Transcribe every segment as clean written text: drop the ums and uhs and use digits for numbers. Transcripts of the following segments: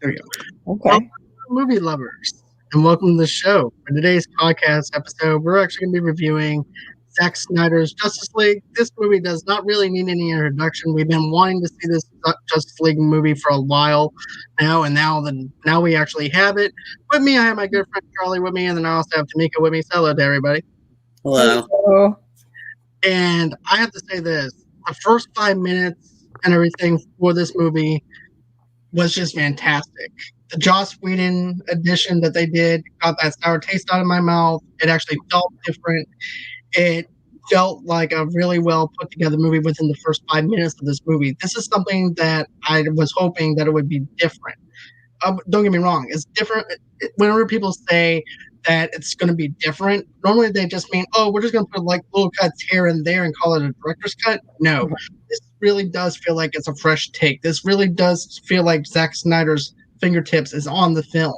There we go. Okay. Welcome, movie lovers, and welcome to the show. For today's podcast episode, we're actually going to be reviewing Zack Snyder's Justice League. This movie does not really need any introduction. We've been wanting to see this Justice League movie for a while now, and now we actually have it. With me, I have my good friend Charlie with me, and then I also have Tomeka with me. Say hello to everybody. Hello. Hello. And I have to say this: the first 5 minutes and everything for this movie was just fantastic. The Joss Whedon edition that they did got that sour taste out of my mouth. It actually felt different. It felt like a really well put together movie within the first 5 minutes of this movie. This is something that I was hoping that it would be different. Don't get me wrong, it's different. Whenever people say that it's going to be different, normally they just mean, oh, we're just going to put like little cuts here and there and call it a director's cut. No, this really does feel like it's a fresh take. This really does feel like Zack Snyder's fingertips is on the film.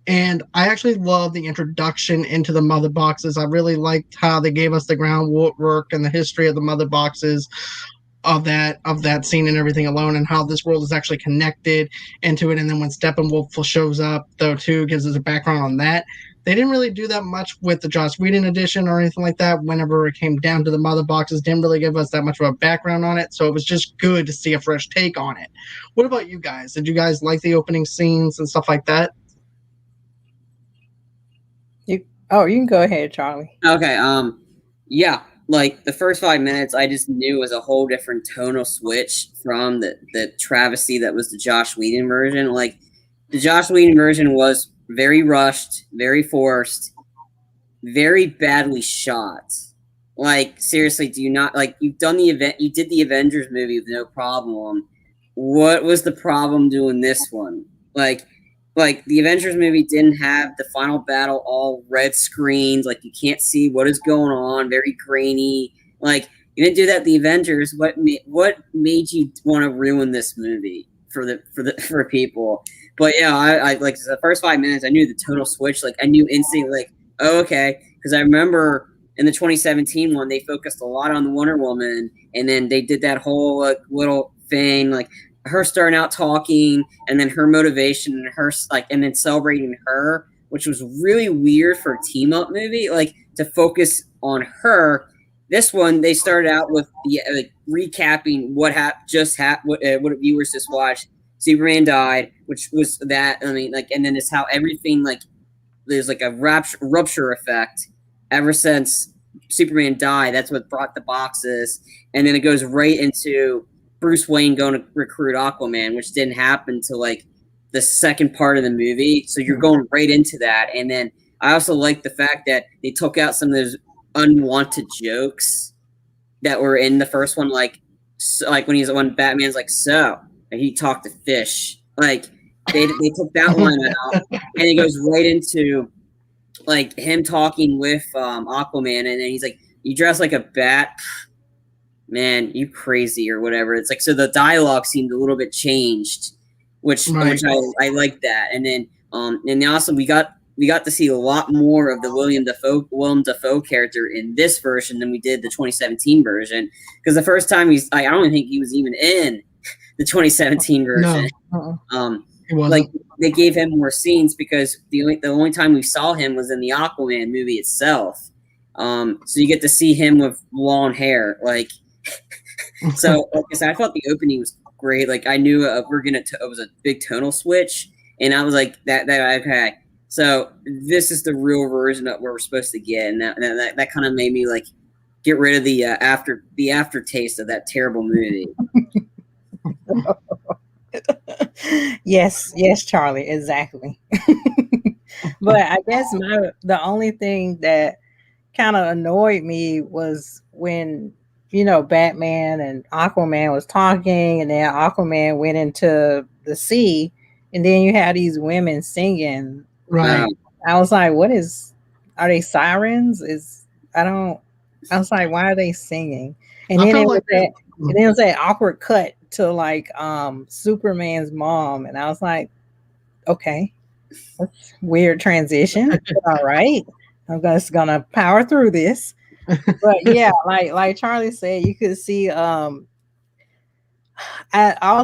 And I actually love the introduction into the mother boxes. I really liked how they gave us the groundwork and the history of the mother boxes of that scene and everything alone, and how this world is actually connected into it. And then when Steppenwolf shows up, though, too, gives us a background on that. They didn't really do that much with the Joss Whedon edition or anything like that. Whenever it came down to the mother boxes, didn't really give us that much of a background on it. So it was just good to see a fresh take on it. What about you guys? Did you guys like the opening scenes and stuff like that? You can go ahead, Charlie. Okay. Yeah. Like the first 5 minutes, I just knew it was a whole different tonal switch from the travesty that was the Joss Whedon version. Like the Joss Whedon version was very rushed, very forced, very badly shot. Like seriously, do you not like you've done the event? You did the Avengers movie with no problem. What was the problem doing this one? Like the Avengers movie didn't have the final battle all red screens, like you can't see what is going on, very grainy. Like you didn't do that. The Avengers. What made you want to ruin this movie for people? But yeah, I like the first 5 minutes. I knew the total switch. Like I knew instantly. Like oh okay, because I remember in the 2017 one they focused a lot on the Wonder Woman, and then they did that whole like little thing like her starting out talking and then her motivation and her like and then celebrating her, which was really weird for a team up movie, like to focus on her. This one they started out with the recapping what what viewers just watched. Superman died, which was that. I mean, like, and then it's how everything like there's like a rupture effect ever since Superman died. That's what brought the boxes, and then it goes right into Bruce Wayne going to recruit Aquaman, which didn't happen till like the second part of the movie. So you're going right into that. And then I also like the fact that they took out some of those unwanted jokes that were in the first one. Like when Batman's like, so, and he talked to fish, like they took that one out and it goes right into like him talking with Aquaman. And then he's like, you dress like a bat, man, you crazy or whatever. It's like so the dialogue seemed a little bit changed, which I like that. And then also we got to see a lot more of the Willem Dafoe character in this version than we did the 2017 version. Because the first time I don't think he was even in the 2017 version. No. Like they gave him more scenes because the only time we saw him was in the Aquaman movie itself. So you get to see him with long hair, like. So, like I said, I thought the opening was great. Like I knew it was a big tonal switch, and I was like, that okay. So this is the real version that we're supposed to get, and that kind of made me like get rid of the aftertaste of that terrible movie. Yes, Charlie, exactly. But I guess the only thing that kind of annoyed me was when Batman and Aquaman was talking, and then Aquaman went into the sea, and then you had these women singing. Right. I was like, are they sirens? I was like, why are they singing? And then it was that awkward cut to like Superman's mom, and I was like, okay, that's weird transition. All right, I'm just gonna power through this. But yeah, like Charlie said, you could see all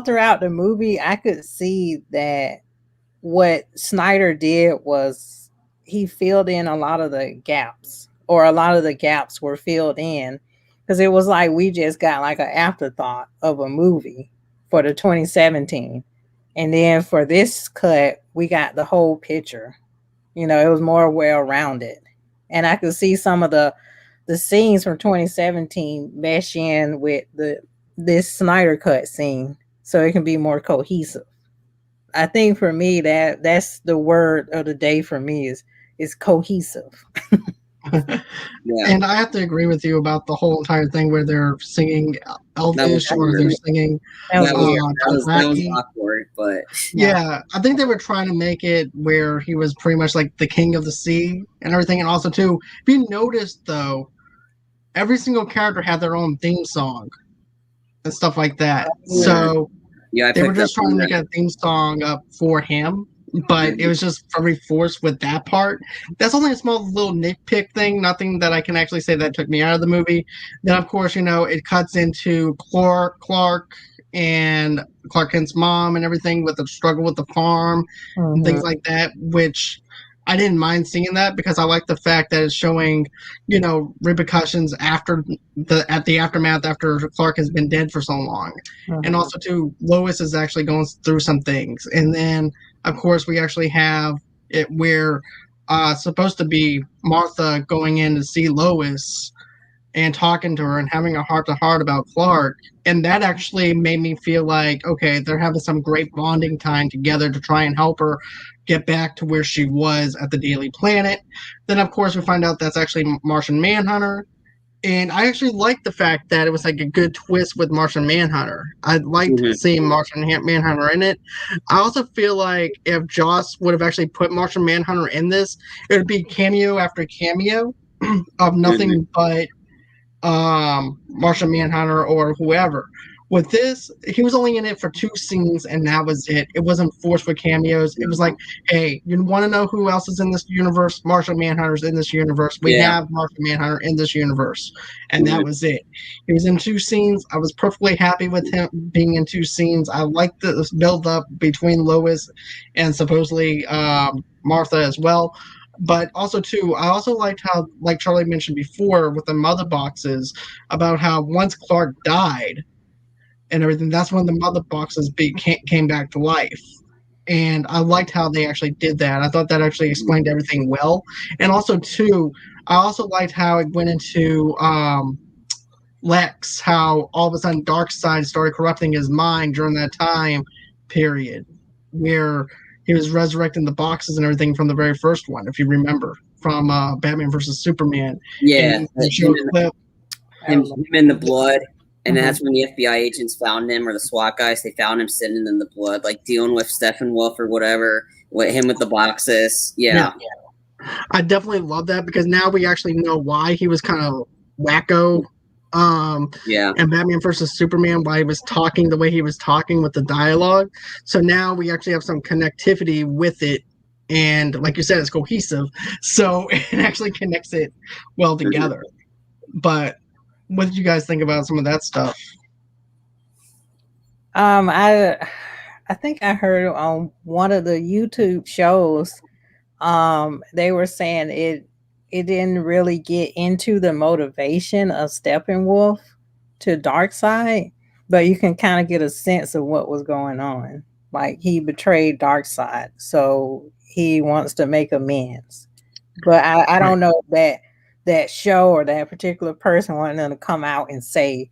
throughout the movie, I could see that what Snyder did was he filled in a lot of the gaps, or a lot of the gaps were filled in, because it was like we just got like an afterthought of a movie for the 2017, and then for this cut we got the whole picture. You know, it was more well rounded, and I could see some of the scenes from 2017 mesh in with this Snyder cut scene, so it can be more cohesive. I think for me that's the word of the day for me is cohesive. Yeah, And I have to agree with you about the whole entire thing where they're singing Elvish or they're singing That was that was weird. that was Dothraki. awkward, but Yeah, I think they were trying to make it where he was pretty much like the king of the sea and everything. And also, too, if you noticed though, every single character had their own theme song and stuff like that. Yeah. So yeah, I they were picked just up trying on to make that. a theme song up for him, but it was just very forced with that part. That's only a small little nitpick thing, nothing that I can actually say that took me out of the movie. Then, of course, you know, it cuts into Clark and Clark Kent's mom and everything with the struggle with the farm and things like that, which I didn't mind seeing that because I like the fact that it's showing, you know, repercussions after the aftermath after Clark has been dead for so long. And also too, Lois is actually going through some things. And then of course we actually have it where supposed to be Martha going in to see Lois and talking to her and having a heart to heart about Clark. And that actually made me feel like, okay, they're having some great bonding time together to try and help her get back to where she was at the Daily Planet. Then, of course, we find out that's actually Martian Manhunter. And I actually liked the fact that it was like a good twist with Martian Manhunter. I liked seeing Martian Manhunter in it. I also feel like if Joss would have actually put Martian Manhunter in this, it would be cameo after cameo of nothing but Martian Manhunter or whoever. With this, he was only in it for 2 scenes, and that was it. It wasn't forced with cameos. It was like, hey, you want to know who else is in this universe? Martian Manhunter's in this universe. We have Martian Manhunter in this universe, and that was it. He was in 2 scenes. I was perfectly happy with him being in 2 scenes. I liked the build up between Lois and supposedly Martha as well. But also too, I also liked how, like Charlie mentioned before, with the mother boxes, about how once Clark died and everything, that's when the mother boxes came back to life. And I liked how they actually did that. I thought that actually explained everything well. And also too, I also liked how it went into Lex, how all of a sudden Darkseid started corrupting his mind during that time period, where he was resurrecting the boxes and everything from the very first one, if you remember, from Batman versus Superman. Yeah, And he showed a clip. Him in the blood, and that's when the FBI agents found him, or the SWAT guys. They found him sitting in the blood, like dealing with Steppenwolf or whatever, with him with the boxes. Yeah. I definitely love that because now we actually know why he was kind of wacko. And Batman versus Superman, why he was talking the way he was talking with the dialogue. So now we actually have some connectivity with it, and like you said, it's cohesive. So it actually connects it well together. But what did you guys think about some of that stuff? I think I heard on one of the YouTube shows, they were saying it didn't really get into the motivation of Steppenwolf to Darkseid, but you can kind of get a sense of what was going on. Like he betrayed Darkseid, so he wants to make amends. But I don't know if that show or that particular person wanted them to come out and say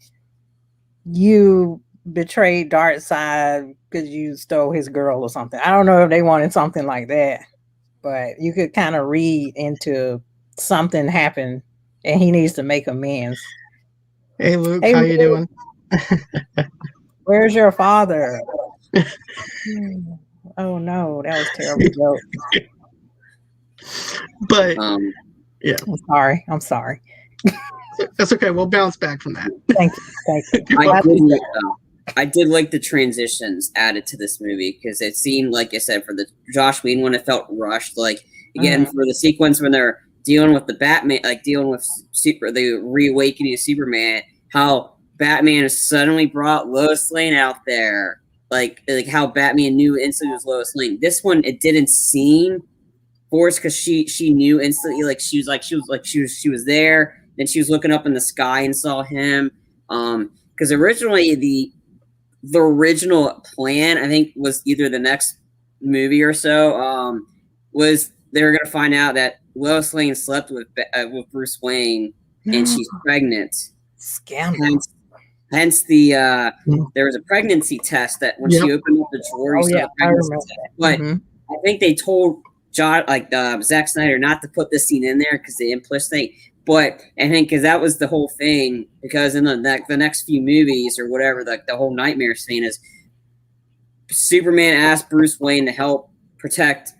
you betrayed Darkseid because you stole his girl or something. I don't know if they wanted something like that, but you could kind of read into something happened and he needs to make amends. Hey Luke, how you doing? Where's your father? Oh no, that was a terrible joke. But yeah, I'm sorry. That's okay. We'll bounce back from that. Thank you. I did like the transitions added to this movie because it seemed, like I said, for the Josh Whedon one, it felt rushed. Like again, for the sequence when they're dealing with the Batman, like dealing with the reawakening of Superman, how Batman has suddenly brought Lois Lane out there. like how Batman knew instantly was Lois Lane. This one, it didn't seem forced because she knew instantly. Like she was there. Then she was looking up in the sky and saw him. Because originally the original plan, I think, was either the next movie or so, was they were gonna find out that Lois Lane slept with Bruce Wayne and she's pregnant. Scandal. Hence the there was a pregnancy test that when she opened up the drawer, you saw the pregnancy test. But I think they told Zack Snyder not to put this scene in there because the implicit. But I think because that was the whole thing, because in the next few movies or whatever, like the whole nightmare scene is Superman asked Bruce Wayne to help protect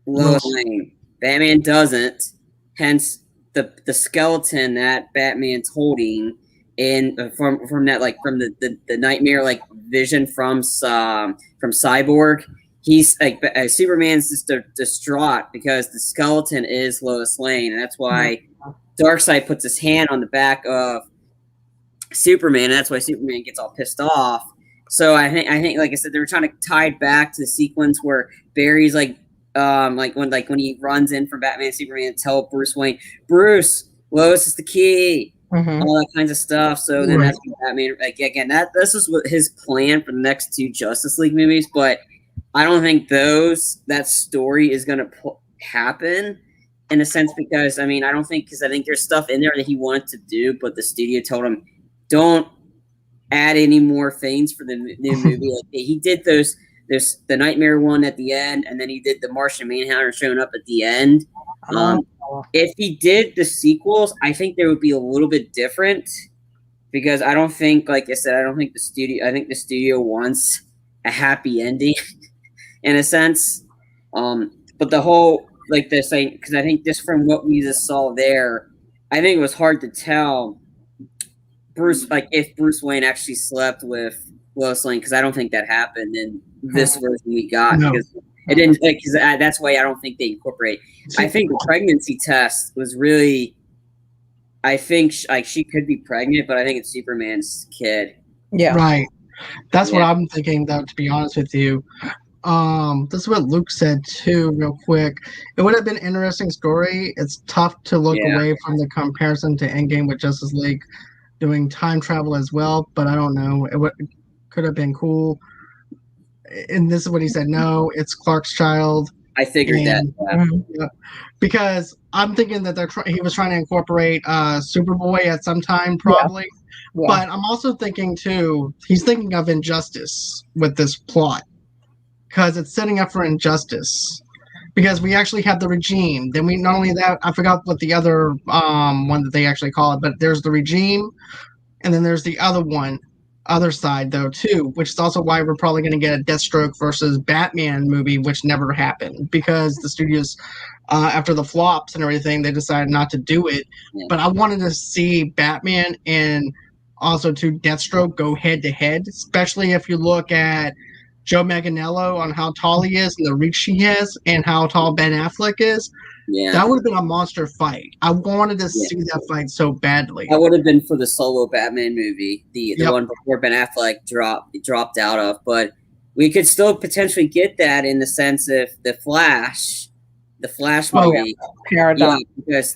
Lois Lane. Batman doesn't. Hence the skeleton that Batman's holding from that, like from the nightmare like vision from Cyborg. He's like Superman's just distraught because the skeleton is Lois Lane, and that's why Darkseid puts his hand on the back of Superman. And that's why Superman gets all pissed off. So I think, like I said, they were trying to tie it back to the sequence where Barry's like when he runs in from Batman and Superman and tell Bruce Wayne, Bruce, Lois is the key, all that kinds of stuff. So then that's when Batman, like again, this is what his plan for the next 2 Justice League movies, but I don't think that story is going to happen in a sense because I think there's stuff in there that he wanted to do, but the studio told him don't add any more things for the new movie. Like, he did there's the Nightmare one at the end, and then he did the Martian Manhunter showing up at the end. If he did the sequels, I think they would be a little bit different because I don't think, like I said, I think the studio wants a happy ending. In a sense, but the whole like this thing, because I think just from what we just saw there, I think it was hard to tell if Bruce Wayne actually slept with Lois Lane, because I don't think that happened in this version we got. Because it didn't. Because that's why I don't think they incorporate. I think the pregnancy test was really. I think she could be pregnant, but I think it's Superman's kid. Yeah, right. That's what I'm thinking, though. To be honest with you. This is what Luke said too, real quick. It would have been an interesting story. It's tough to look away from the comparison to Endgame with Justice League doing time travel as well, but I don't know. Could have been cool. And this is what he said. No, it's Clark's child. I figured that. Because I'm thinking that he was trying to incorporate Superboy at some time, probably. Yeah. But I'm also thinking too, he's thinking of Injustice with this plot. Because it's setting up for Injustice. Because we actually have the Regime. Then we not only that, I forgot what the other one that they actually call it, but there's the Regime, and then there's the other side though too, which is also why we're probably going to get a Deathstroke versus Batman movie, which never happened because the studios, after the flops and everything, they decided not to do it. Yeah. But I wanted to see Batman and also to Deathstroke go head to head, especially if you look at Joe Manganiello on how tall he is and the reach he has and how tall Ben Affleck is. Yeah. That would have been a monster fight. I wanted to see that fight so badly. That would have been for the solo Batman movie, the one before Ben Affleck dropped out of. But we could still potentially get that in the sense of the Flash movie. Paradox. Because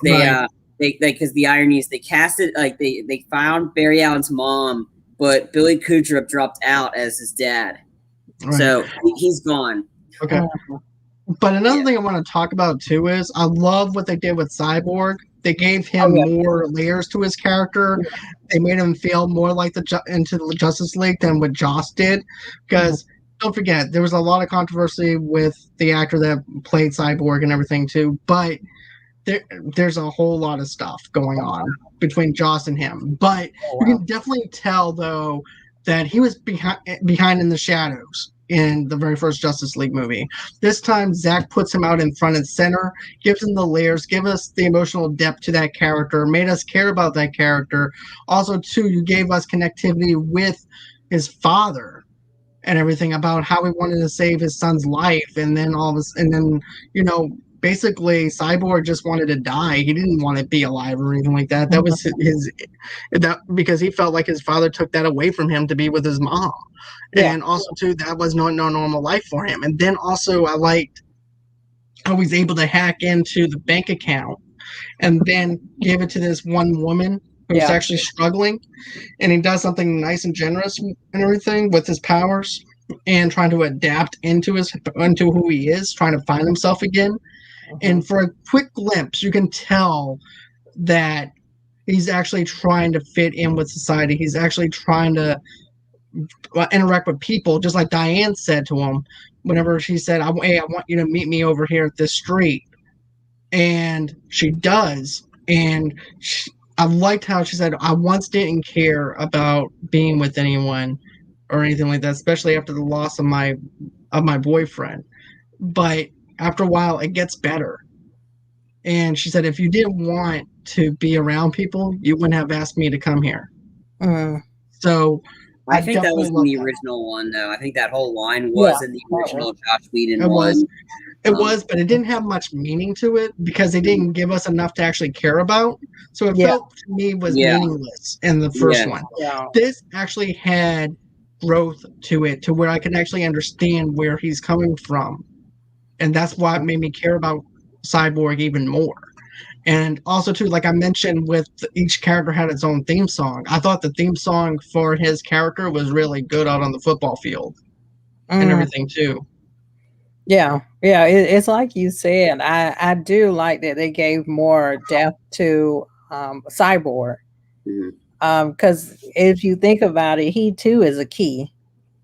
because the irony is they casted they found Barry Allen's mom, but Billy Kudrup dropped out as his dad. Right. So he's gone. Okay. But another thing I want to talk about too is I love what they did with Cyborg. They gave him more layers to his character. They made him feel more like into the Justice League than what Joss did. Because don't forget, there was a lot of controversy with the actor that played Cyborg and everything too. But there's a whole lot of stuff going on between Joss and him. But you can definitely tell though that he was behind in the shadows in the very first Justice League movie. This time, Zack puts him out in front and center, gives him the layers, give us the emotional depth to that character, made us care about that character. Also, too, you gave us connectivity with his father and everything about how he wanted to save his son's life, and then basically Cyborg just wanted to die. He didn't want to be alive or anything like that. That was because he felt like his father took that away from him to be with his mom. Yeah. And also too, that was no normal life for him. And then also I liked how he's able to hack into the bank account and then give it to this one woman who's actually struggling, and he does something nice and generous and everything with his powers and trying to adapt into who he is, trying to find himself again. And for a quick glimpse, you can tell that he's actually trying to fit in with society. He's actually trying to interact with people, just like Diane said to him whenever she said, "Hey, I want you to meet me over here at this street." And she does. And I liked how she said, "I once didn't care about being with anyone or anything like that, especially after the loss of my boyfriend. But after a while, it gets better." And she said, "If you didn't want to be around people, you wouldn't have asked me to come here." So I think that was in the original one, though. I think that whole line was in the original Josh Whedon one. It was, but it didn't have much meaning to it because they didn't give us enough to actually care about. So it felt to me was meaningless in the first one. This actually had growth to it, to where I can actually understand where he's coming from. And that's why it made me care about Cyborg even more. And also, too, like I mentioned, with each character had its own theme song. I thought the theme song for his character was really good out on the football field and everything, too. Yeah, it's like you said. I do like that they gave more depth to Cyborg, because if you think about it, he too is a key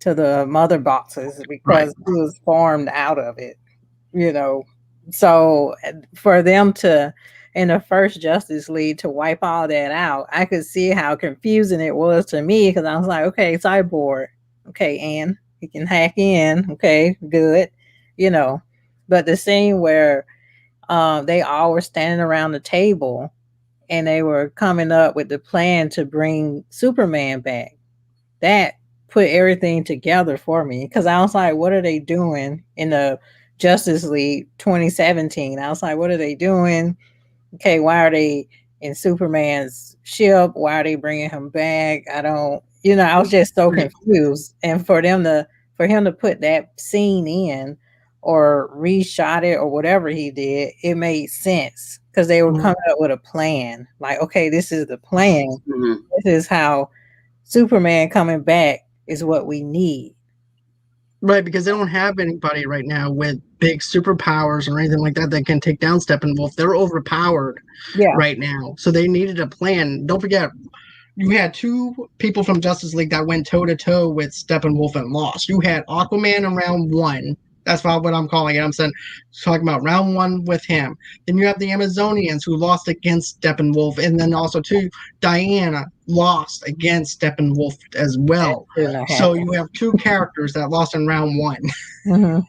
to the mother boxes because he was formed out of it. So for them to, in the first Justice League, to wipe all that out, I could see how confusing it was to me, because I was like, okay, Cyborg, okay, and he can hack in, okay, good. But the scene where they all were standing around the table and they were coming up with the plan to bring Superman back, that put everything together for me, because I was like, what are they doing in the Justice League 2017? I was like, what are they doing? Okay, why are they in Superman's ship? Why are they bringing him back? I was just so confused. And for him to put that scene in or reshot it or whatever he did, it made sense because they were coming up with a plan. Like, okay, this is the plan. This is how Superman coming back is what we need. Right, because they don't have anybody right now with big superpowers or anything like that that can take down Steppenwolf. They're overpowered right now. So they needed a plan. Don't forget, you had two people from Justice League that went toe-to-toe with Steppenwolf and lost. You had Aquaman in round one. That's what I'm calling it. I'm talking about round one with him. Then you have the Amazonians who lost against Steppenwolf. And then also, too, Diana lost against Steppenwolf as well. So you have two characters that lost in round one.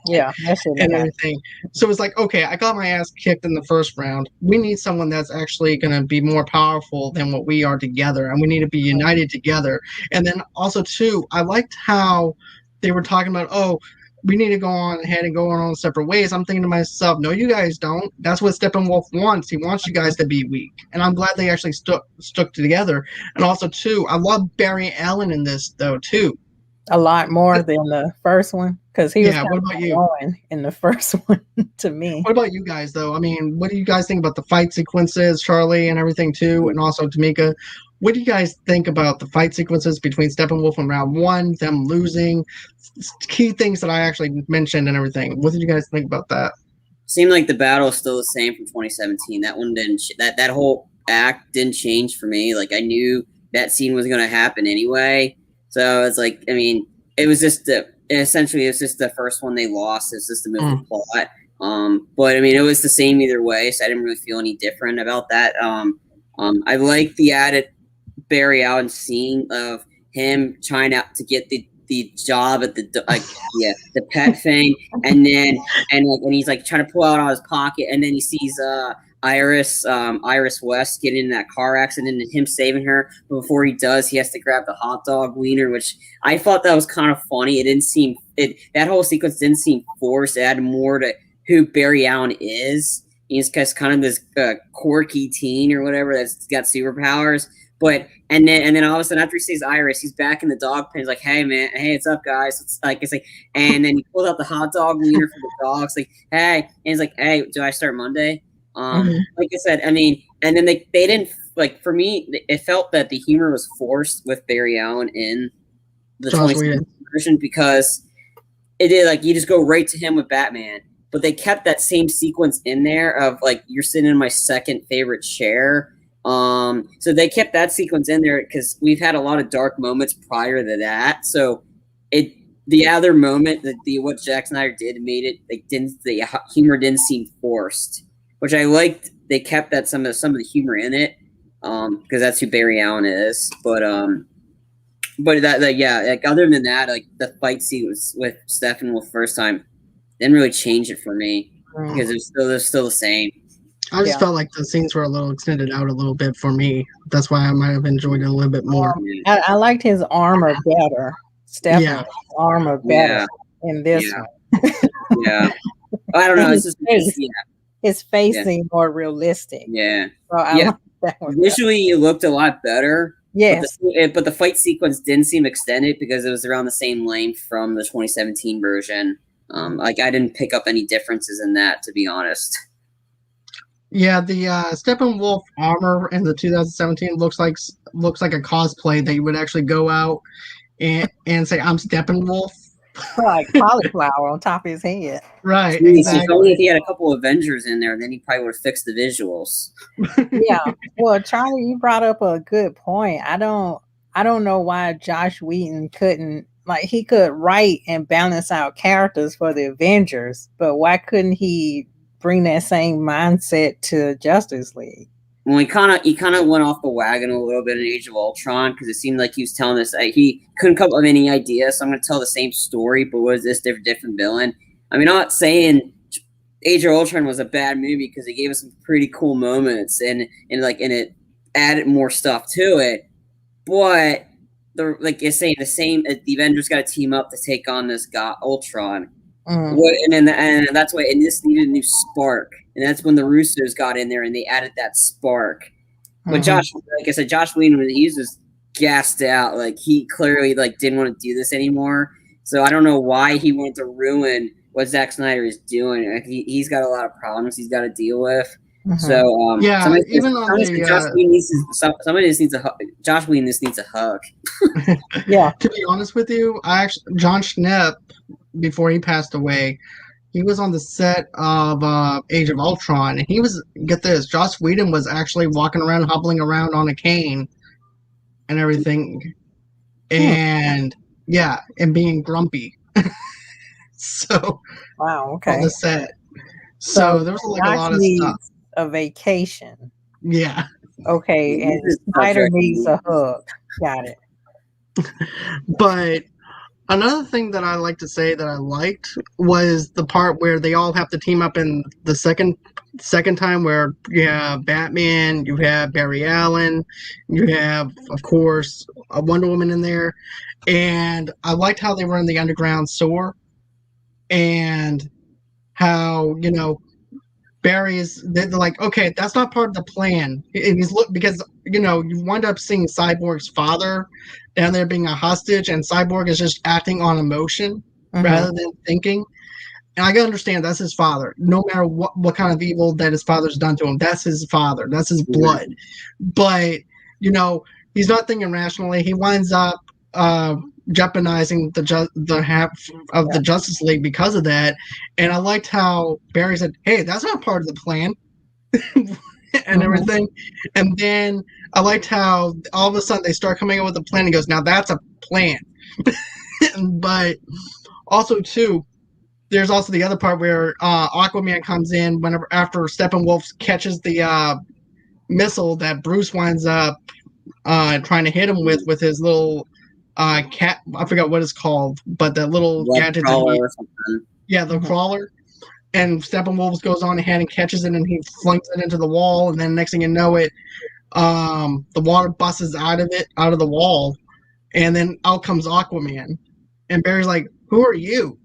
Yeah, and everything. So it's like, okay, I got my ass kicked in the first round. We need someone that's actually going to be more powerful than what we are together. And we need to be united together. And then also, too, I liked how they were talking about, we need to go on ahead and go on separate ways. I'm thinking to myself, no, you guys don't. That's what Steppenwolf wants. He wants you guys to be weak. And I'm glad they actually stuck together. And also, too, I love Barry Allen in this, though, too. A lot more than the first one, because he was what about you? In the first one to me. What about you guys, though? I mean, what do you guys think about the fight sequences, Charlie, and everything, too, and also Tomeka? What do you guys think about the fight sequences between Steppenwolf and round one, them losing, key things that I actually mentioned and everything? What did you guys think about that? Seemed like the battle is still the same from 2017. That one didn't. That whole act didn't change for me. Like, I knew that scene was going to happen anyway. So it's like, I mean, it was just essentially it's just the first one they lost. It's just the movie plot. But I mean, it was the same either way. So I didn't really feel any different about that. I like the added Barry Allen scene of him trying to get the job at the pet thing, and he's like trying to pull out his pocket, and then he sees Iris West getting in that car accident and him saving her. But before he does, he has to grab the hot dog wiener, which I thought that was kind of funny. It didn't seem that whole sequence didn't seem forced. It had more to who Barry Allen is. He's just kind of this quirky teen or whatever that's got superpowers. But and then all of a sudden after he sees Iris, he's back in the dog pen. He's like, "Hey man, hey, what's up, guys?" It's like, and then he pulls out the hot dog wiener for the dogs. Like, "Hey," and he's like, "Hey, do I start Monday?" Like I said, I mean, and then they didn't like. For me, it felt that the humor was forced with Barry Allen in the 2017 version because it did like you just go right to him with Batman. But they kept that same sequence in there of like you're sitting in my second favorite chair. So they kept that sequence in there because we've had a lot of dark moments prior to that. So the other moment that what Zack Snyder did made it like the humor didn't seem forced, which I liked. They kept that some of the humor in it because that's who Barry Allen is. But that yeah, like other than that, like the fight scene with Steppenwolf first time didn't really change it for me because they're still the same. I just felt like the scenes were a little extended out a little bit for me. That's why I might have enjoyed it a little bit more. I liked his armor better. Stephen's armor better in this one. Yeah. I don't know. It's just his face seemed more realistic. Yeah. So I like that one. Visually, it looked a lot better. Yes. But the fight sequence didn't seem extended because it was around the same length from the 2017 version. Like I didn't pick up any differences in that, to be honest. Yeah, the Steppenwolf armor in the 2017 looks like a cosplay that you would actually go out and say, "I'm Steppenwolf." Like cauliflower on top of his head. Right. Exactly. If only if he had a couple of Avengers in there, then he probably would have fixed the visuals. Yeah. Well, Charlie, you brought up a good point. I don't know why Josh Whedon couldn't. Like he could write and balance out characters for the Avengers, but why couldn't he bring that same mindset to Justice League? Well, he kind of went off the wagon a little bit in Age of Ultron because it seemed like he was telling us he couldn't come up with any ideas. So I'm going to tell the same story, but was this different villain? I mean, I'm not saying Age of Ultron was a bad movie because it gave us some pretty cool moments and it added more stuff to it, but. Like you're saying, the Avengers got to team up to take on this guy Ultron, and that's why. And this needed a new spark, and that's when the Russos got in there and they added that spark. But Josh, like I said, Josh Whedon, he was just gassed out. Like he clearly didn't want to do this anymore. So I don't know why he wanted to ruin what Zack Snyder is doing. Like, he's got a lot of problems he's got to deal with. So even somebody just needs a hug. Josh Whedon just needs a hug. Yeah. To be honest with you, John Schnepp, before he passed away, he was on the set of Age of Ultron, and he was, get this, Josh Whedon was actually walking around, hobbling around on a cane and everything, and and being grumpy. So wow, okay, on the set. So there was a lot of stuff. A vacation. Yeah. Okay, and Snyder needs a hug. Got it. But another thing that I like to say that I liked was the part where they all have to team up in the second time, where you have Batman, you have Barry Allen, you have, of course, a Wonder Woman in there, and I liked how they were in the underground sewer, and how Barry's, they're like, okay, that's not part of the plan. And because you wind up seeing Cyborg's father down there being a hostage, and Cyborg is just acting on emotion rather than thinking. And I can understand that's his father. No matter what kind of evil that his father's done to him, that's his father. That's his blood. But he's not thinking rationally. He winds up jeopardizing the half of the Justice League because of that. And I liked how Barry said, "Hey, that's not part of the plan," and everything. And then I liked how all of a sudden they start coming up with a plan. And he goes, "Now that's a plan." But also too, there's also the other part where Aquaman comes in after Steppenwolf catches the missile that Bruce winds up trying to hit him with his little cat. I forgot what it's called, but that little gadget. The crawler. And Steppenwolf goes on ahead and catches it, and he flings it into the wall. And then next thing you know, the water busts out of the wall, and then out comes Aquaman. And Barry's like, Who are you?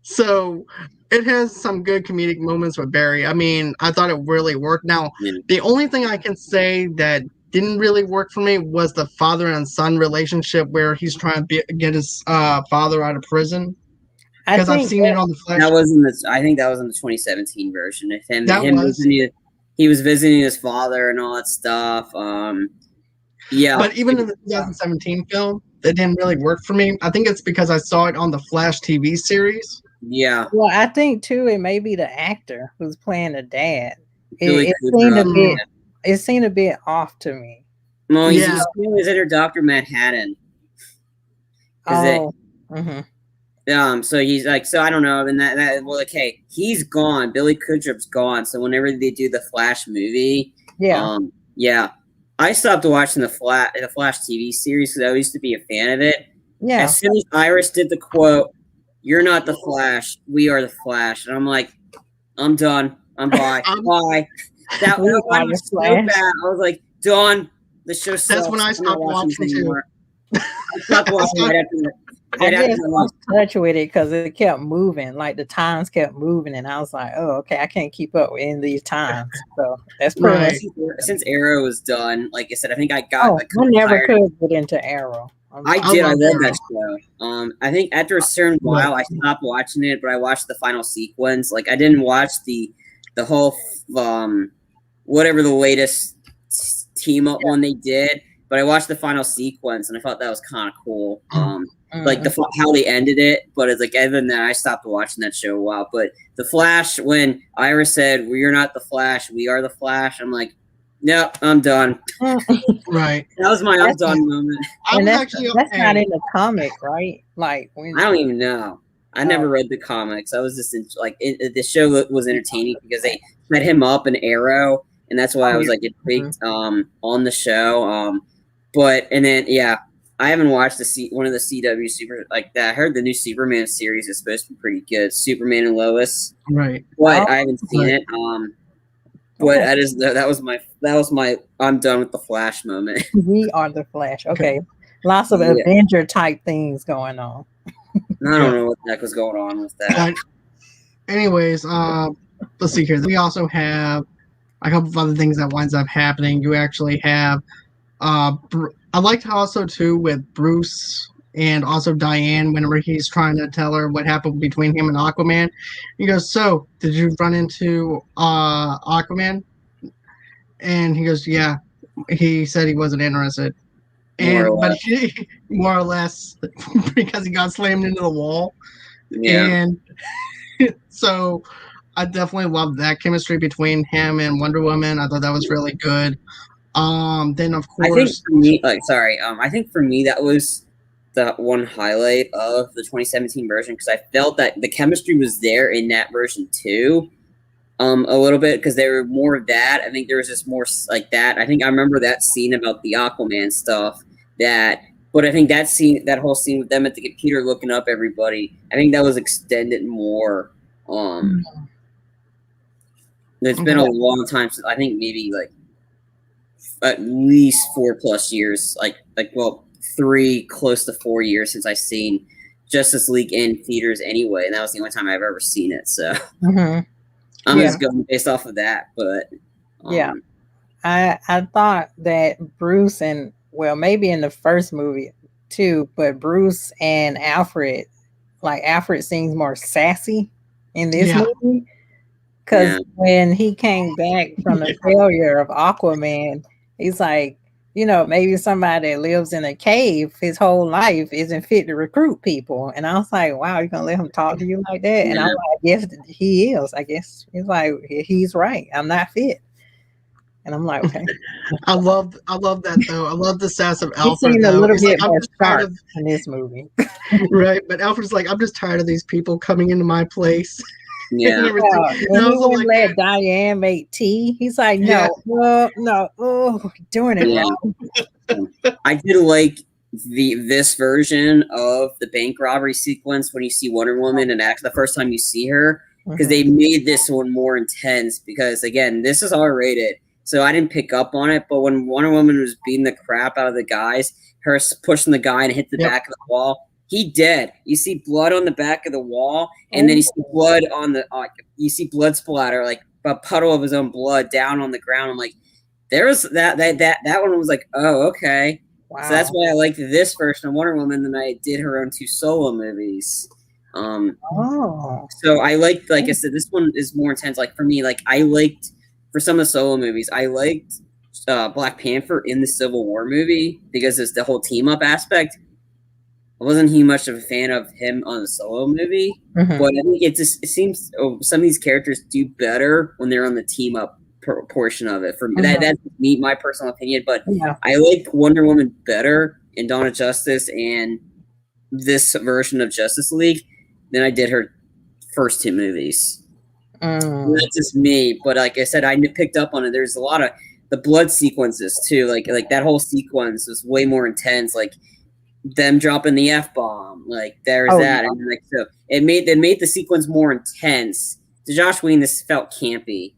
So it has some good comedic moments with Barry. I mean, I thought it really worked. Now, the only thing I can say that didn't really work for me was the father and son relationship where he's trying to get his father out of prison. Because I've seen it on the Flash. That was in the. I think that was in the 2017 version. If him was. He was visiting his father and all that stuff. Yeah. But even in the 2017 film, it didn't really work for me. I think it's because I saw it on the Flash TV series. Yeah. Well, I think too it may be the actor who's playing the dad. It seemed a bit off to me. No, he's under Dr. Manhattan. Oh. So he's like, so I don't know, and well, okay, he's gone. Billy Crudup's gone. So whenever they do the Flash movie, I stopped watching the Flash TV series because I used to be a fan of it. Yeah. As soon as Iris did the quote, "You're not the Flash, we are the Flash," and I'm like, I'm done. I'm bye. Bye. That was so bad. I was like, done. The show sucks. That's when I stopped watching too. I stopped watching right after that. I just lost touch with it because it kept moving, like the times kept moving, and I was like, "Oh, okay, I can't keep up in these times." So that's pretty much since Arrow was done. Like I said, I think I got. I never could get into Arrow. I did. I love that show. I think after a certain while, I stopped watching it, but I watched the final sequence. Like I didn't watch the whole whatever the latest team up one they did, but I watched the final sequence, and I thought that was kind of cool. Like how they ended it, but it's like other than that, I stopped watching that show a while. But the Flash, when Iris said, "We're not the Flash, we are the Flash," I'm like, "No, I'm done." Right. That was my I'm done moment. And that's not in the comic, right? Like I don't even know. I never read the comics. I was just the show was entertaining because they set him up in Arrow, and that's why I was like intrigued on the show. But and then I haven't watched one of the CW super like that. I heard the new Superman series is supposed to be pretty good. Superman and Lois, right? But I haven't seen it. But that was my I'm done with the Flash moment. We are the Flash. Okay, lots of Avenger type things going on. I don't know what the heck was going on with that. Anyways, let's see here. We also have a couple of other things that winds up happening. You actually have I liked also too with Bruce and also Diane whenever he's trying to tell her what happened between him and Aquaman. He goes, "So, did you run into Aquaman?" And he goes, "Yeah." He said he wasn't interested. But more or less because he got slammed into the wall. Yeah. And so I definitely loved that chemistry between him and Wonder Woman. I thought that was really good. Then of course, I think for me, that was the one highlight of the 2017 version because I felt that the chemistry was there in that version too, a little bit because there were more of that. I think there was just more like that. I think I remember that scene about the Aquaman stuff but I think that whole scene with them at the computer looking up everybody, I think that was extended more. It's been a long time since I think maybe like at least 4+ years, like 3 close to 4 years since I've seen Justice League in theaters anyway, and that was the only time I've ever seen it. So I'm just going based off of that. But I thought that Bruce and maybe in the first movie too, but Bruce and Alfred, like Alfred seems more sassy in this movie because when he came back from the failure of Aquaman, he's like, maybe somebody that lives in a cave his whole life isn't fit to recruit people. And I was like, wow, you're gonna let him talk to you like that? And I'm like, I guess he is. I guess he's like, he's right. I'm not fit. And I'm like, okay. I love that though. I love the sass of Alfred. He's a little bit more sharp in this movie. Right. But Alfred's like, I'm just tired of these people coming into my place. Yeah. When he wouldn't let Diane make tea, he's like, no, doing it wrong. I did like this version of the bank robbery sequence when you see Wonder Woman and the first time you see her, because they made this one more intense because again, this is R-rated. so I didn't pick up on it. But when Wonder Woman was beating the crap out of the guys, her pushing the guy and hit the back of the wall, he dead. You see blood on the back of the wall, and then you see blood on the you see blood splatter, like a puddle of his own blood down on the ground. I'm like, there was that one was like, oh, okay. Wow. So that's why I liked this version of Wonder Woman than I did her own 2 solo movies. So I liked, like I said, this one is more intense. Like for me, like I liked, for some of the solo movies, I liked Black Panther in the Civil War movie because it's the whole team up aspect. I wasn't much of a fan of him on the solo movie, but I think it seems some of these characters do better when they're on the team up portion of it. For me, that's me, my personal opinion. But I like Wonder Woman better in Dawn of Justice and this version of Justice League than I did her first 2 movies. That's just me. But like I said, I picked up on it. There's a lot of the blood sequences too. Like that whole sequence was way more intense. Like them dropping the F-bomb. Like there's that. And like so it made the sequence more intense. To Josh Whedon, this felt campy.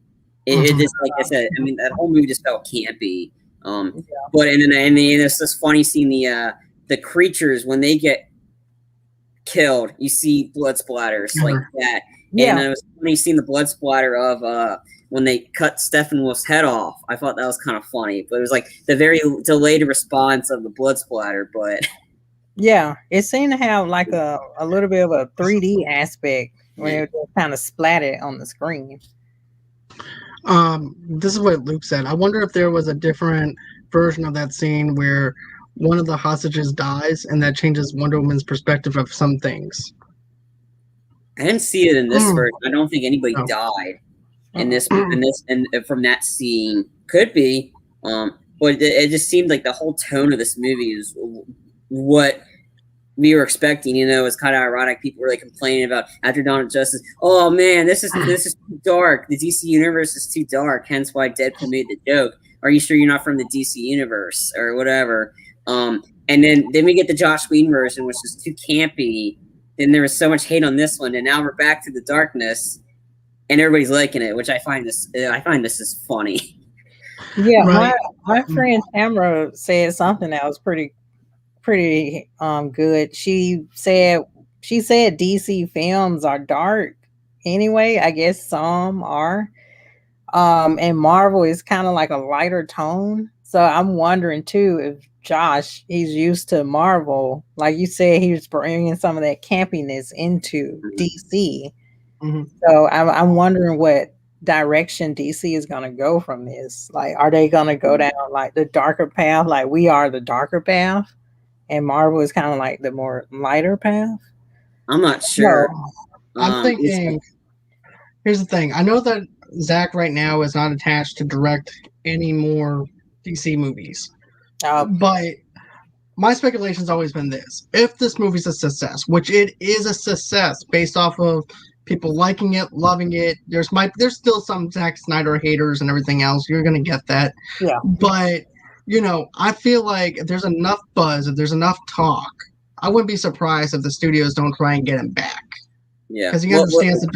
It just, like I said, I mean, that whole movie just felt campy. But and it's just funny seeing the creatures when they get killed. You see blood splatters like that, and it was funny seeing the blood splatter of when they cut Steppenwolf's head off. I thought that was kind of funny, but it was like the very delayed response of the blood splatter. But yeah, it seemed to have like a little bit of a 3D aspect where it just kind of splattered on the screen. This is what Luke said. I wonder if there was a different version of that scene where one of the hostages dies and that changes Wonder Woman's perspective of some things. I didn't see it in this version. I don't think anybody died in this and from that scene. Could be, but it just seemed like the whole tone of this movie is what we were expecting. You know, it's kind of ironic. People were like complaining about after Dawn of Justice. Oh man, this is too dark. The DC universe is too dark. Hence why Deadpool made the joke. Are you sure you're not from the DC universe or whatever? And then we get the Josh Whedon version, which is too campy. Then there was so much hate on this one, and now we're back to the darkness, and everybody's liking it, which I find this is funny. Yeah, my friend Tamara said something that was pretty good. She said DC films are dark anyway. I guess some are. And Marvel is kind of like a lighter tone. So I'm wondering too if Josh, he's used to Marvel. Like you said, he was bringing some of that campiness into DC. So I'm wondering what direction DC is going to go from this. Like, are they going to go down like the darker path? Like we are the darker path, and Marvel is kind of like the more lighter path. I'm not sure. No, I'm thinking. Here's the thing. I know that Zack right now is not attached to direct any more DC movies. But my speculation has always been this. If this movie's a success, which it is a success based off of people liking it, loving it, there's still some Zack Snyder haters and everything else. You're going to get that. Yeah. But, you know, I feel like if there's enough buzz, if there's enough talk, I wouldn't be surprised if the studios don't try and get him back. Yeah, because he understands the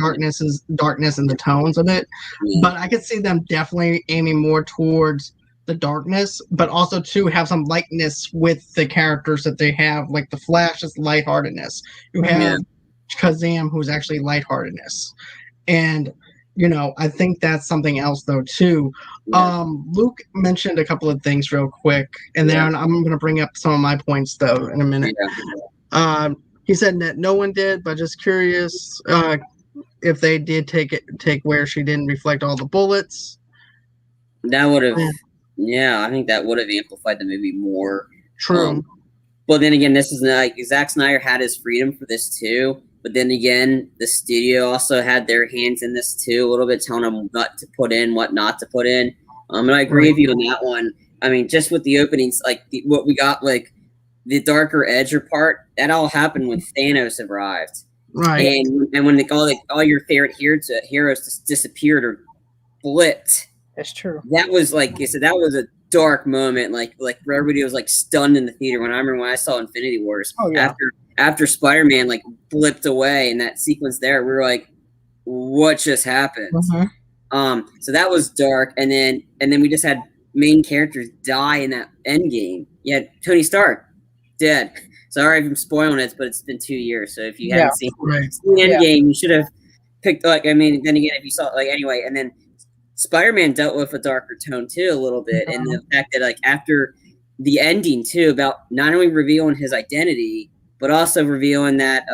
darkness and the tones of it. Yeah. But I could see them definitely aiming more towards the darkness, but also to have some lightness with the characters that they have. Like the Flash is lightheartedness. You have Shazam, who's actually lightheartedness, and you know I think that's something else though too. Yeah. Luke mentioned a couple of things real quick, and then I'm going to bring up some of my points though in a minute. Yeah. He said that no one did, but just curious if they did take where she didn't reflect all the bullets. That would have, I think that would have amplified the movie more. True. But then again, this is like Zack Snyder had his freedom for this too. But then again, the studio also had their hands in this too, a little bit, telling them what to put in, what not to put in. And I agree with you on that one. I mean, just with the openings, like what we got, like. The darker edger part, that all happened when Thanos arrived. Right. And when all your favorite heroes just disappeared or blipped. That's true. That was like I said, that was a dark moment. Like everybody was like stunned in the theater when I saw Infinity Wars. Oh, yeah. After Spider-Man like blipped away in that sequence there, we were like, what just happened? So that was dark, and then we just had main characters die in that end game. Yeah, Tony Stark dead. Sorry if I'm spoiling it, but it's been 2 years. So if you haven't seen Endgame, you should have picked. Like, I mean, then again, if you saw like anyway, and then Spider-Man dealt with a darker tone too, a little bit, and the fact that like after the ending too, about not only revealing his identity, but also revealing that,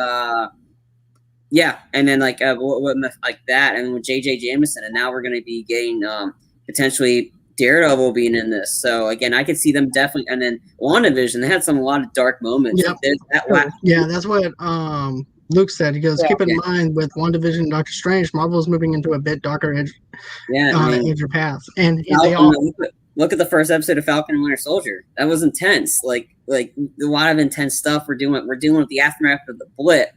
and then like what like that, and with J.J. Jameson, and now we're going to be getting potentially Daredevil being in this. So again, I could see them definitely. And then WandaVision, they had a lot of dark moments. Yep. That's what Luke said. He goes, keep in mind with WandaVision and Doctor Strange, Marvel's moving into a bit darker edge path. And they all look at the first episode of Falcon and Winter Soldier. That was intense. Like a lot of intense stuff. We're dealing with the aftermath of the blip,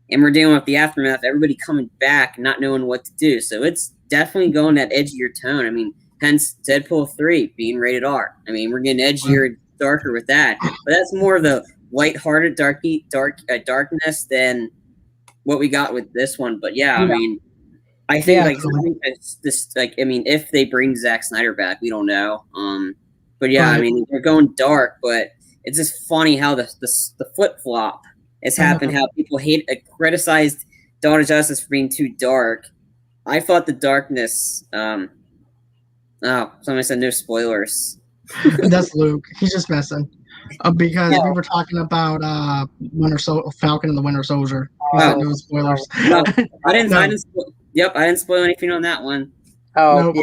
and we're dealing with the aftermath of everybody coming back and not knowing what to do. So it's definitely going that edgier tone. I mean, hence Deadpool 3 being rated R. I mean, we're getting edgier and darker with that. But that's more of the lighthearted darkness than what we got with this one. But I mean, I think I mean, if they bring Zack Snyder back, we don't know. But I mean, they're going dark, but it's just funny how the flip flop has happened. How people criticized Dawn of Justice for being too dark. I thought the darkness. Somebody said no spoilers. That's Luke. He's just messing. Because we were talking about Falcon and the Winter Soldier. He said no spoilers. No, I didn't spoil anything on that one. Nope.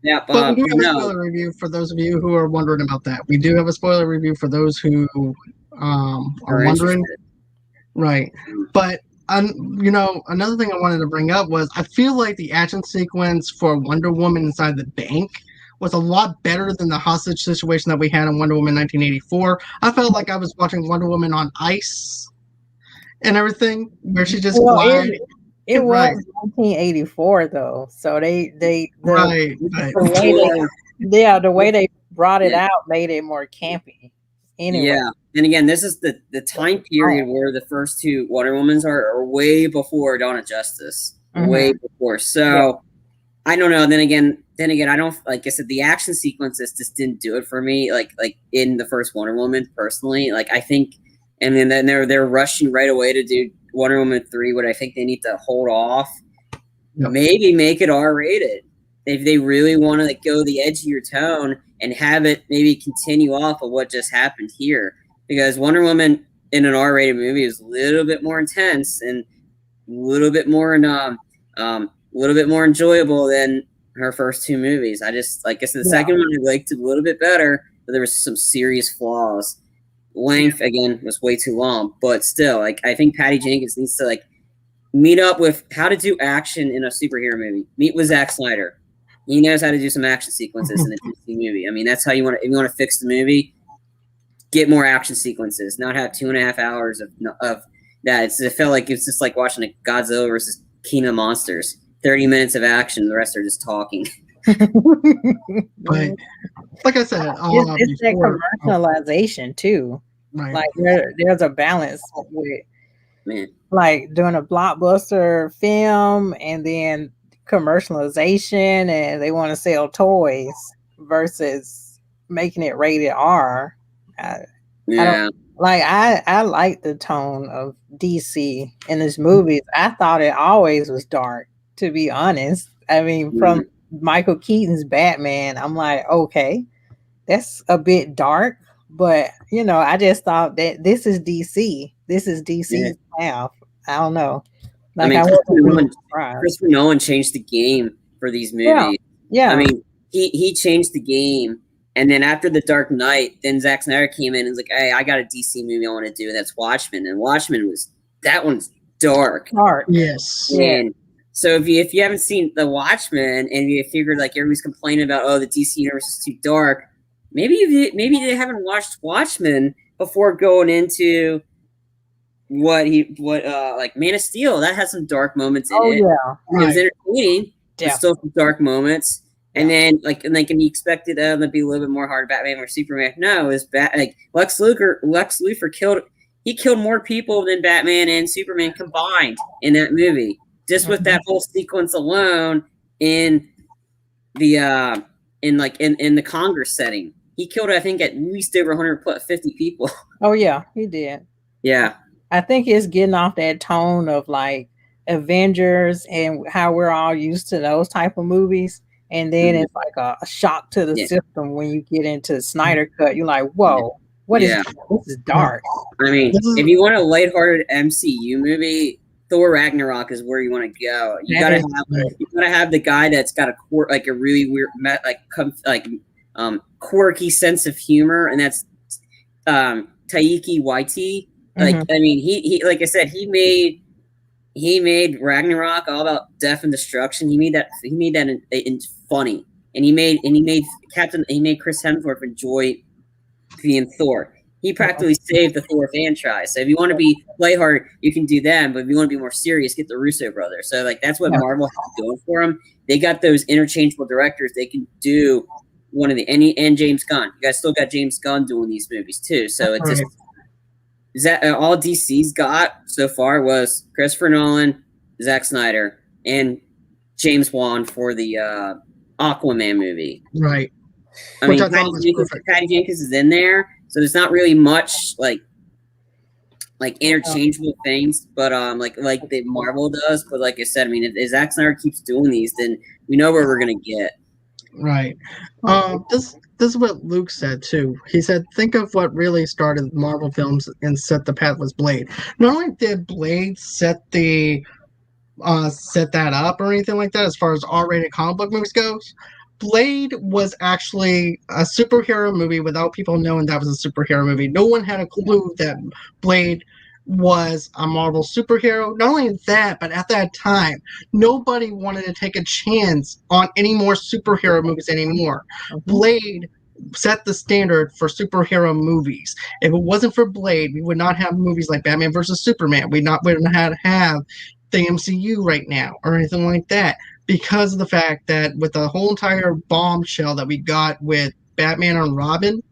Yeah. But we do have a spoiler review for those of you who are wondering about that. We do have a spoiler review for those who are wondering. Interested. Right. But another thing I wanted to bring up was I feel like the action sequence for Wonder Woman inside the bank was a lot better than the hostage situation that we had in Wonder Woman 1984. I felt like I was watching Wonder Woman on ice and everything, where she just flied. It was 1984 though, so the way they brought it out made it more campy. Anyway. Yeah, and again, this is the time period where the first two Wonder Womans are way before Dawn of Justice, way before. So I don't know. Then again, I don't, like I said, the action sequences just didn't do it for me. Like in the first Wonder Woman, personally, like I think, and then they're rushing right away to do Wonder Woman 3, what I think they need to hold off. Yep. Maybe make it R-rated if they really want to go the edgier tone and have it maybe continue off of what just happened here. Because Wonder Woman in an R-rated movie is a little bit more intense and a little bit more enjoyable than her first two movies. I just, like I said, the second one I liked it a little bit better, but there was some serious flaws. Length, again, was way too long, but still, like, I think Patty Jenkins needs to meet up with how to do action in a superhero movie. Meet with Zack Snyder. He knows how to do some action sequences in a DC movie. I mean, that's how if you want to fix the movie, get more action sequences, not have 2.5 hours of that. It felt like it's just like watching a Godzilla versus King of Monsters. 30 minutes of action, the rest are just talking. But like I said, it's that commercialization too. Right. Like there's a balance with like doing a blockbuster film and then commercialization, and they want to sell toys versus making it rated R. I like the tone of DC in this movie. I thought it always was dark, to be honest. I mean, from Michael Keaton's Batman, I'm like, okay, that's a bit dark, but I just thought that this is DC. This is DC's path. I don't know. Like, Christopher Nolan changed the game for these movies. Yeah. I mean, he changed the game, and then after The Dark Knight, then Zack Snyder came in and was like, hey, I got a DC movie I want to do, and that's Watchmen. And Watchmen that one's dark. Dark. Yes. And so if you haven't seen The Watchmen and you figured like everybody's complaining about, the DC universe is too dark, maybe they haven't watched Watchmen before going into like Man of Steel. That has some dark moments in it. Yeah. It was entertaining. There's still some dark moments. And then and you expected to be a little bit more hard Batman or Superman. No, it was Lex Luthor killed more people than Batman and Superman combined in that movie. Just with that whole sequence alone, in the in the Congress setting. He killed, I think, at least over 150 people. Oh yeah, he did. Yeah. I think it's getting off that tone of like Avengers and how we're all used to those type of movies. And then it's like a shock to the system when you get into Snyder Cut. You're like, whoa, what is this? This is dark. I mean, if you want a lighthearted MCU movie, Thor Ragnarok is where you want to go. You gotta have the guy that's got a really weird, quirky sense of humor, and that's Taiki Waititi. Like, I mean, he like I said, he made Ragnarok all about death and destruction. He made that in funny, and he made Chris Hemsworth enjoy being Thor. He practically saved the Thor franchise. So if you want to be lighthearted, you can do them. But if you want to be more serious, get the Russo brothers. So like that's what Marvel has going for them. They got those interchangeable directors. They can do one of the and James Gunn. You guys still got James Gunn doing these movies too. So it's just. Is that all DC's got so far was Christopher Nolan, Zack Snyder, and James Wan for the Aquaman movie. Right. I mean, Patty Jenkins is in there, so there's not really much like interchangeable things, but like the Marvel does. But like I said, I mean, if Zack Snyder keeps doing these, then we know where we're gonna get. Right. This is what Luke said too. He said, think of what really started Marvel films and set the path was Blade. Not only did Blade set that up or anything like that as far as R-rated comic book movies goes, Blade was actually a superhero movie without people knowing that was a superhero movie. No one had a clue that Blade was a Marvel superhero. Not only that, but at that time, nobody wanted to take a chance on any more superhero movies anymore. Blade set the standard for superhero movies. If it wasn't for Blade, we would not have movies like Batman versus Superman. We wouldn't have the MCU right now or anything like that, because of the fact that with the whole entire bombshell that we got with Batman and Robin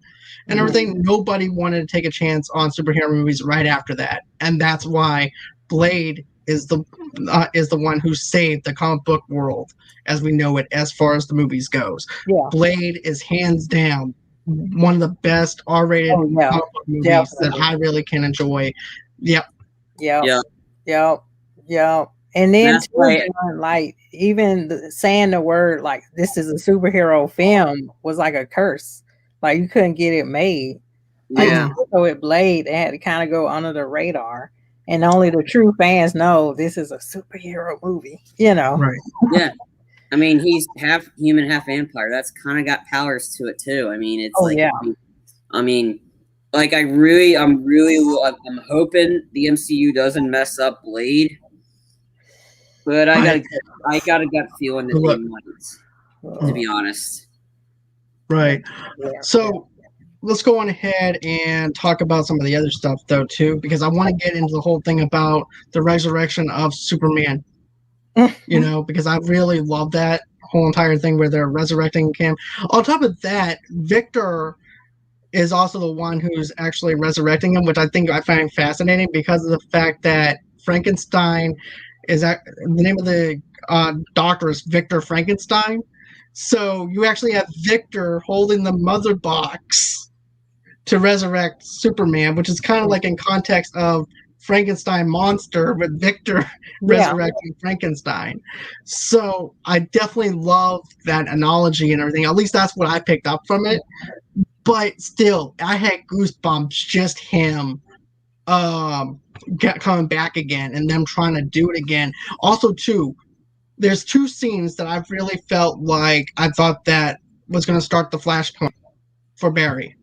and everything, nobody wanted to take a chance on superhero movies right after that, and that's why Blade is the one who saved the comic book world as we know it as far as the movies goes. Yeah. Blade is hands down one of the best R-rated comic book movies that I really can enjoy. Yep. And then too, like even saying the word like this is a superhero film was like a curse. Like you couldn't get it made. So with Blade, they had to kind of go under the radar, and only the true fans know this is a superhero movie. You know, right? Yeah. I mean, he's half human, half vampire. That's kind of got powers to it too. I mean, it's I mean, like I'm hoping the MCU doesn't mess up Blade, but I got a gut feeling that they might, to be honest. Right. So let's go on ahead and talk about some of the other stuff though too, because I want to get into the whole thing about the resurrection of Superman. You know, because I really love that whole entire thing where they're resurrecting him. On top of that, Victor is also the one who's actually resurrecting him, which I find fascinating because of the fact that Frankenstein is the name of the doctor is Victor Frankenstein. So you actually have Victor holding the mother box to resurrect Superman, which is kind of like in context of Frankenstein monster with Victor resurrecting Frankenstein. So I definitely love that analogy and everything. At least that's what I picked up from it. But still, I had goosebumps just him coming back again and them trying to do it again. Also, too, there's two scenes that I've really felt like I thought that was going to start the flashpoint for Barry.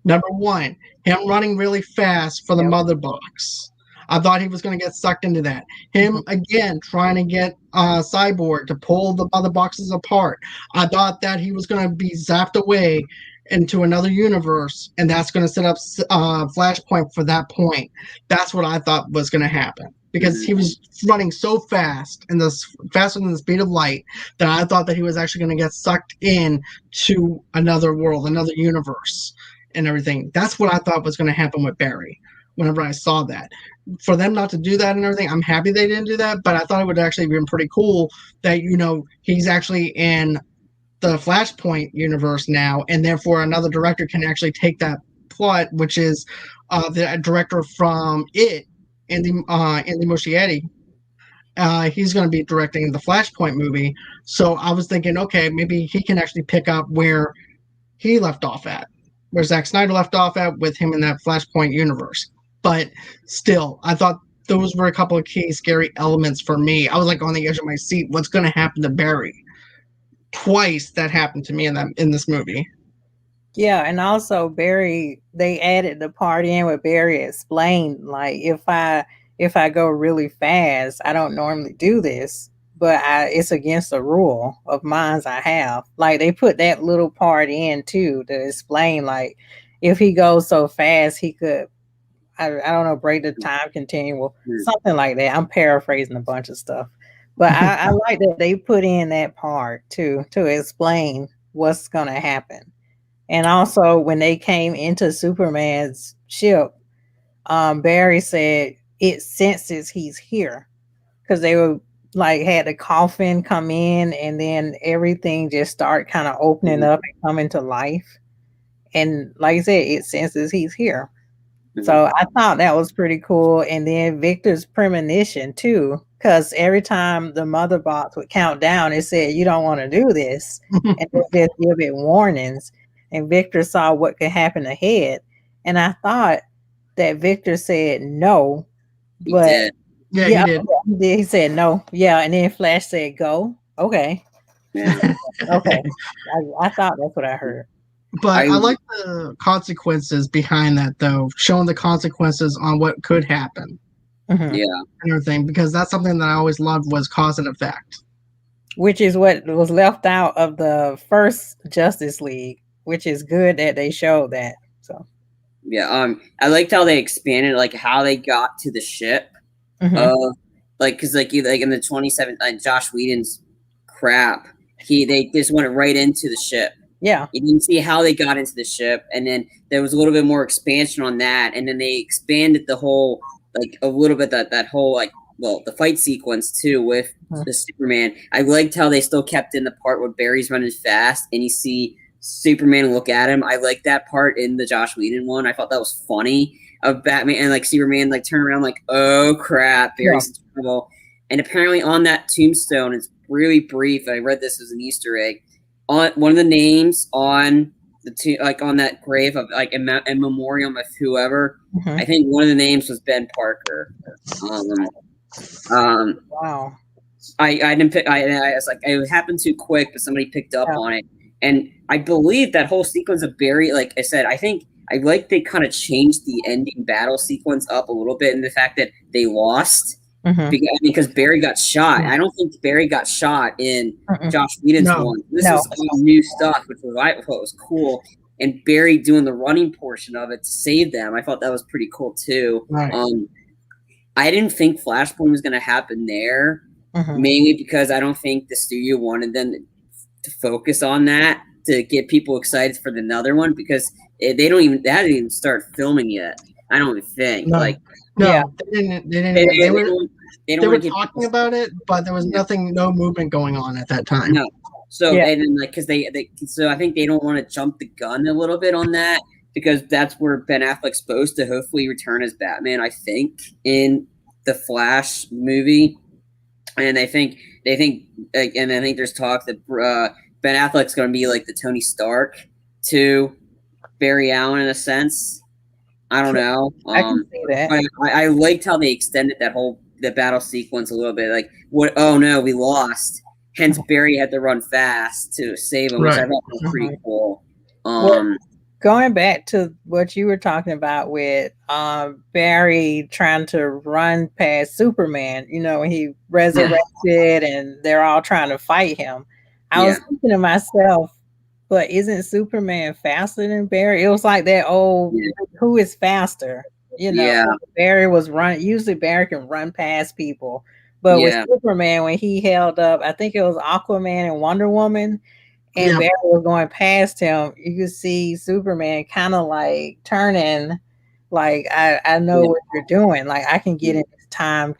Number one, him running really fast for the mother box. I thought he was going to get sucked into that. Him, again, trying to get Cyborg to pull the mother boxes apart. I thought that he was going to be zapped away into another universe, and that's going to set up Flashpoint for that point. That's what I thought was going to happen. Because he was running so fast and faster than the speed of light that I thought that he was actually going to get sucked in to another world, another universe and everything. That's what I thought was going to happen with Barry. whenever I saw that. For them not to do that and everything, I'm happy they didn't do that, but I thought it would actually been pretty cool that, he's actually in the Flashpoint universe now, and therefore another director can actually take that plot, which is the director from It, Andy Muschietti. He's going to be directing the Flashpoint movie. So I was thinking, okay, maybe he can actually pick up where he left off at, where Zack Snyder left off at with him in that Flashpoint universe. But still, I thought those were a couple of key scary elements for me. I was like on the edge of my seat. What's going to happen to Barry? Twice that happened to me in this movie. Yeah, and also Barry, they added the part in where Barry explained, like, if I go really fast, I don't normally do this, but it's against the rule of mines I have. Like, they put that little part in too to explain, like, if he goes so fast, he could, I don't know, break the time continuum, something like that. I'm paraphrasing a bunch of stuff, but I like that they put in that part too to explain what's gonna happen. And also, when they came into Superman's ship, Barry said it senses he's here because they were like had the coffin come in, and then everything just start kind of opening up and coming to life. And like I said, it senses he's here. So I thought that was pretty cool. And then Victor's premonition too, because every time the mother box would count down, it said, "You don't want to do this," and it just give it warnings. And Victor saw what could happen ahead. And I thought that Victor said no, but he did. He said no. Yeah. And then Flash said go. Okay. Yeah. Okay. I thought that's what I heard. But I like the consequences behind that, though, showing the consequences on what could happen. Mm-hmm. Yeah. And everything, because that's something that I always loved was cause and effect. Which is what was left out of the first Justice League, which is good that they showed that. So yeah, I liked how they expanded, like how they got to the ship. Because like in the 27 Josh Whedon's crap, they just went right into the ship. Yeah, you didn't see how they got into the ship, and then there was a little bit more expansion on that, and then they expanded the whole a little bit that whole the fight sequence too with the Superman. I liked how they still kept in the part where Barry's running fast and you see Superman look at him. I like that part in the Josh Whedon one. I thought that was funny of Batman and Superman turn around oh crap, Barry's in trouble. And apparently on that tombstone, it's really brief. I read this as an Easter egg. On one of the names on the on that grave of in memoriam of whoever, I think one of the names was Ben Parker. Wow. I didn't pick. I was it happened too quick, but somebody picked up on it, and I believe that whole sequence of Barry. Like I said, I think they kind of changed the ending battle sequence up a little bit, in the fact that they lost. Because Barry got shot. I don't think Barry got shot in Josh Whedon's one. This was all new stuff, which I thought was cool. And Barry doing the running portion of it to save them, I thought that was pretty cool too. Right. I didn't think Flashpoint was going to happen there, mainly because I don't think the studio wanted them to focus on that to get people excited for another one, because they hadn't even start filming yet. I don't think they were talking about it, but there was no movement going on at that time. No. So and then because so I think they don't want to jump the gun a little bit on that, because that's where Ben Affleck's supposed to hopefully return as Batman, I think, in the Flash movie. And I think there's talk that Ben Affleck's going to be like the Tony Stark to Barry Allen in a sense. I don't know. I can see that. I liked how they extended the battle sequence a little bit. Oh no, we lost. Hence, Barry had to run fast to save him, which I thought was pretty cool. Going back to what you were talking about with Barry trying to run past Superman, when he resurrected and they're all trying to fight him. I was thinking to myself, but isn't Superman faster than Barry? It was like that old, who is faster? Barry was running. Usually Barry can run past people. But with Superman, when he held up, I think it was Aquaman and Wonder Woman, and Barry was going past him, you could see Superman kind of turning Like I know what you're doing. Like I can get in this time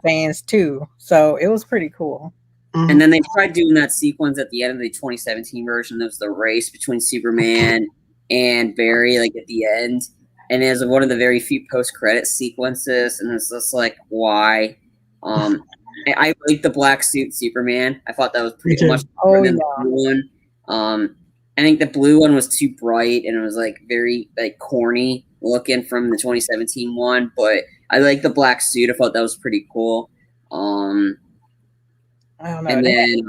fans too. So it was pretty cool. Mm-hmm. And then they tried doing that sequence at the end of the 2017 version. There was the race between Superman and Barry, like at the end. And it was one of the very few post-credit sequences. And it's just like, why? I like the black suit Superman. I thought that was pretty much better than the blue one. I think the blue one was too bright and it was like very like corny looking from the 2017 one. But I like the black suit. I thought that was pretty cool. I don't know. And then,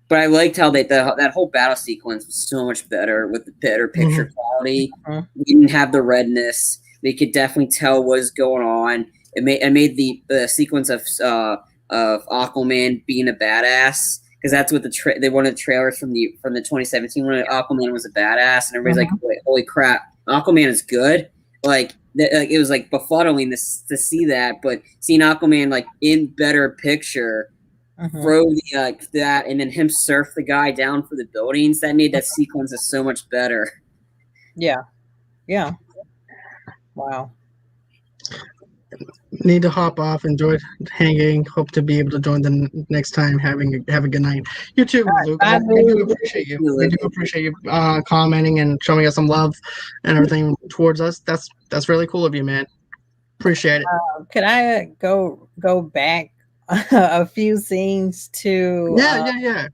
but I liked how that whole battle sequence was so much better with the better picture quality. We didn't have the redness. They could definitely tell what was going on. It made the sequence of Aquaman being a badass, because that's what they wanted the trailers from the 2017 when Aquaman was a badass, and everybody's like, "Holy crap, Aquaman is good!" Like it was like befuddling to see that, but seeing Aquaman like in better picture. Throw that and then him surf the guy down for the buildings, that made that sequence is so much better. Yeah. Wow. Need to hop off. Enjoyed hanging. Hope to be able to join the next time. Have a good night. You too, Luke. We do appreciate you. We do appreciate you commenting and showing us some love and everything towards us. That's really cool of you, man. Appreciate it. Could I go back a few scenes to yeah.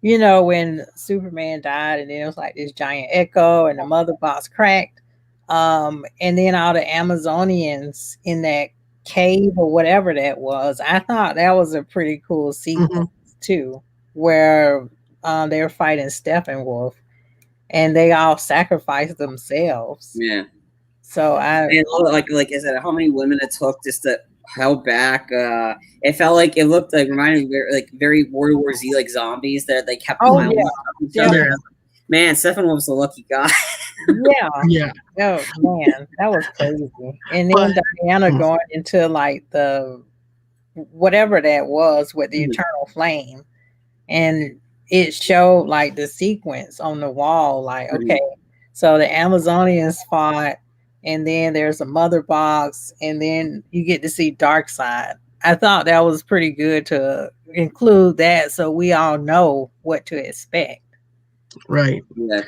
You know, when Superman died and then it was like this giant echo and the mother box cracked. And then all the Amazonians in that cave or whatever that was. I thought that was a pretty cool sequence too, where they were fighting Steppenwolf and they all sacrificed themselves. Yeah. So like I said, how many women it took just to held back. It felt like it looked like reminded me very World War Z like zombies that they kept piling up each other. Man, Steppenwolf's a lucky guy. Yeah. Oh man, that was crazy. And then Diana going into like the whatever that was with the eternal flame, and it showed like the sequence on the wall. Like, okay, so the Amazonians fought. And then there's a mother box, and then you get to see Darkseid. I thought that was pretty good to include that, so we all know what to expect. Right. Yeah.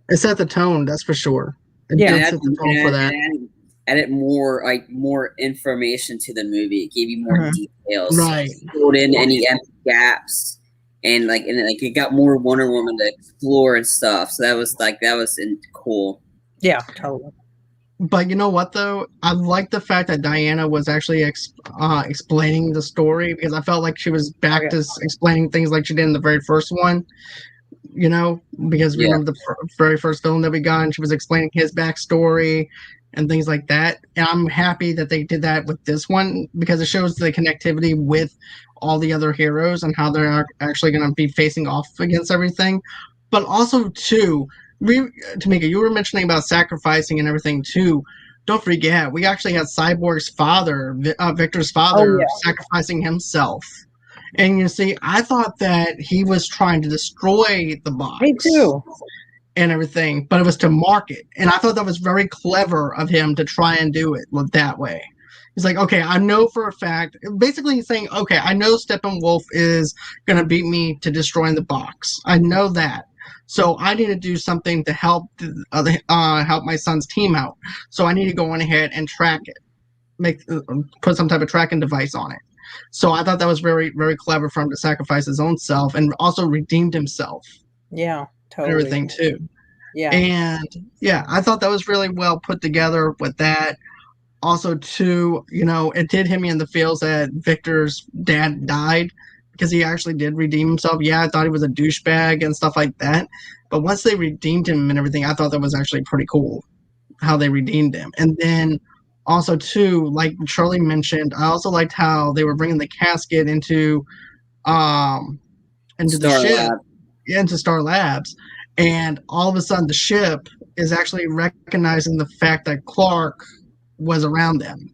It set the tone, that's for sure. It set the tone for that. Added more information to the movie. It gave you more details. Right. Filled in any empty gaps, and it got more Wonder Woman to explore and stuff. So that was cool. Yeah, totally. But you know what, though? I like the fact that Diana was actually explaining the story, because I felt like she was back to explaining things like she did in the very first one. You know, because we remember the very first film that we got, and she was explaining his backstory and things like that. And I'm happy that they did that with this one, because it shows the connectivity with all the other heroes and how they're actually going to be facing off against everything. But also, too, Tomeka, you were mentioning about sacrificing and everything too. Don't forget, we actually had Cyborg's father, Victor's father, sacrificing himself. And you see, I thought that he was trying to destroy the box. Me too. And everything, but it was to market. And I thought that was very clever of him to try and do it that way. He's like, okay, I know for a fact. Basically, he's saying, okay, I know Steppenwolf is going to beat me to destroying the box. I know that. So I need to do something to help help my son's team out. So I need to go on ahead and track it, put some type of tracking device on it. So I thought that was very, very clever for him to sacrifice his own self and also redeemed himself. Yeah, totally. And everything too. Yeah. And I thought that was really well put together with that. Also, too, it did hit me in the feels that Victor's dad died, because he actually did redeem himself. Yeah, I thought he was a douchebag and stuff like that. But once they redeemed him and everything, I thought that was actually pretty cool how they redeemed him. And then also, too, like Charlie mentioned, I also liked how they were bringing the casket into the ship, into Star Labs. And all of a sudden, the ship is actually recognizing the fact that Clark was around them.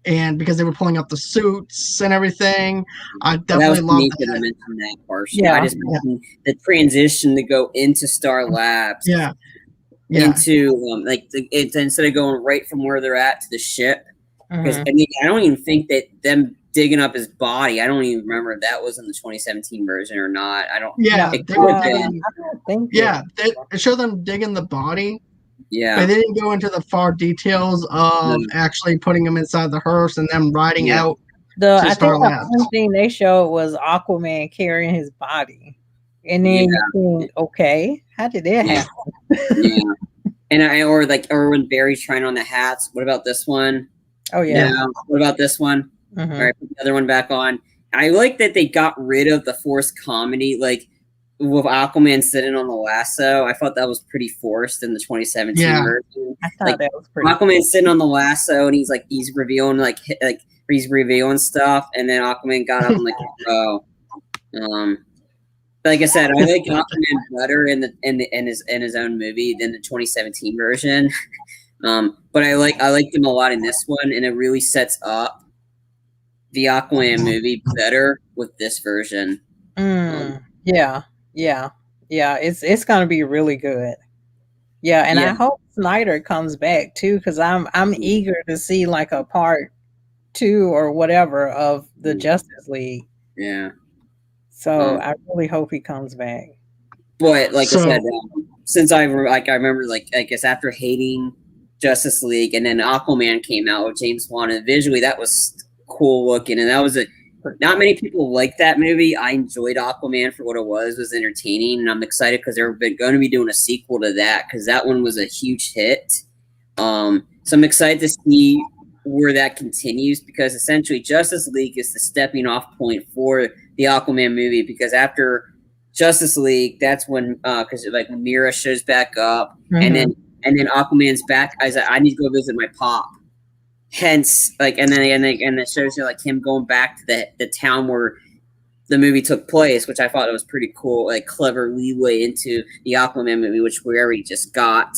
And because they were pulling up the suits and everything, I definitely loved that. I mentioned that part. I just mentioned the transition to go into Star Labs. Yeah. into instead of going right from where they're at to the ship. Because I don't even think that them digging up his body. I don't even remember if that was in the 2017 version or not. I don't. Yeah, it could have been. I don't think. Yeah, it showed them digging the body. Yeah, but they didn't go into the far details of actually putting him inside the hearse and them riding out. I think the only thing they showed was Aquaman carrying his body, and then you think, okay, how did that happen? And or when Barry's trying on the hats. What about this one? Oh yeah. What about this one? All right, put the other one back on. I like that they got rid of the forced comedy, like with Aquaman sitting on the lasso. I thought that was pretty forced in the 2017 version. I thought that was pretty. Aquaman sitting on the lasso and he's revealing he's revealing stuff, and then Aquaman got up and bro. Like I said, I like Aquaman better in his own movie than the 2017 version. But I liked him a lot in this one, and it really sets up the Aquaman movie better with this version. Yeah. It's gonna be really good. Yeah, and I hope Snyder comes back too, because I'm eager to see like a part 2 or whatever of the Justice League. Yeah. So I really hope he comes back. But I said, since I remember I guess after hating Justice League and then Aquaman came out with James Wan, and visually that was cool looking, and that was not many people liked that movie. I enjoyed Aquaman for what it was entertaining, and I'm excited because they're going to be doing a sequel to that because that one was a huge hit. So I'm excited to see where that continues, because essentially Justice League is the stepping off point for the Aquaman movie, because after Justice League, that's when because Mira shows back up, and then Aquaman's back. I need to go visit my pop. Hence, and then it shows you him going back to the town where the movie took place, which I thought it was pretty cool, clever leeway into the Aquaman movie, which we already just got.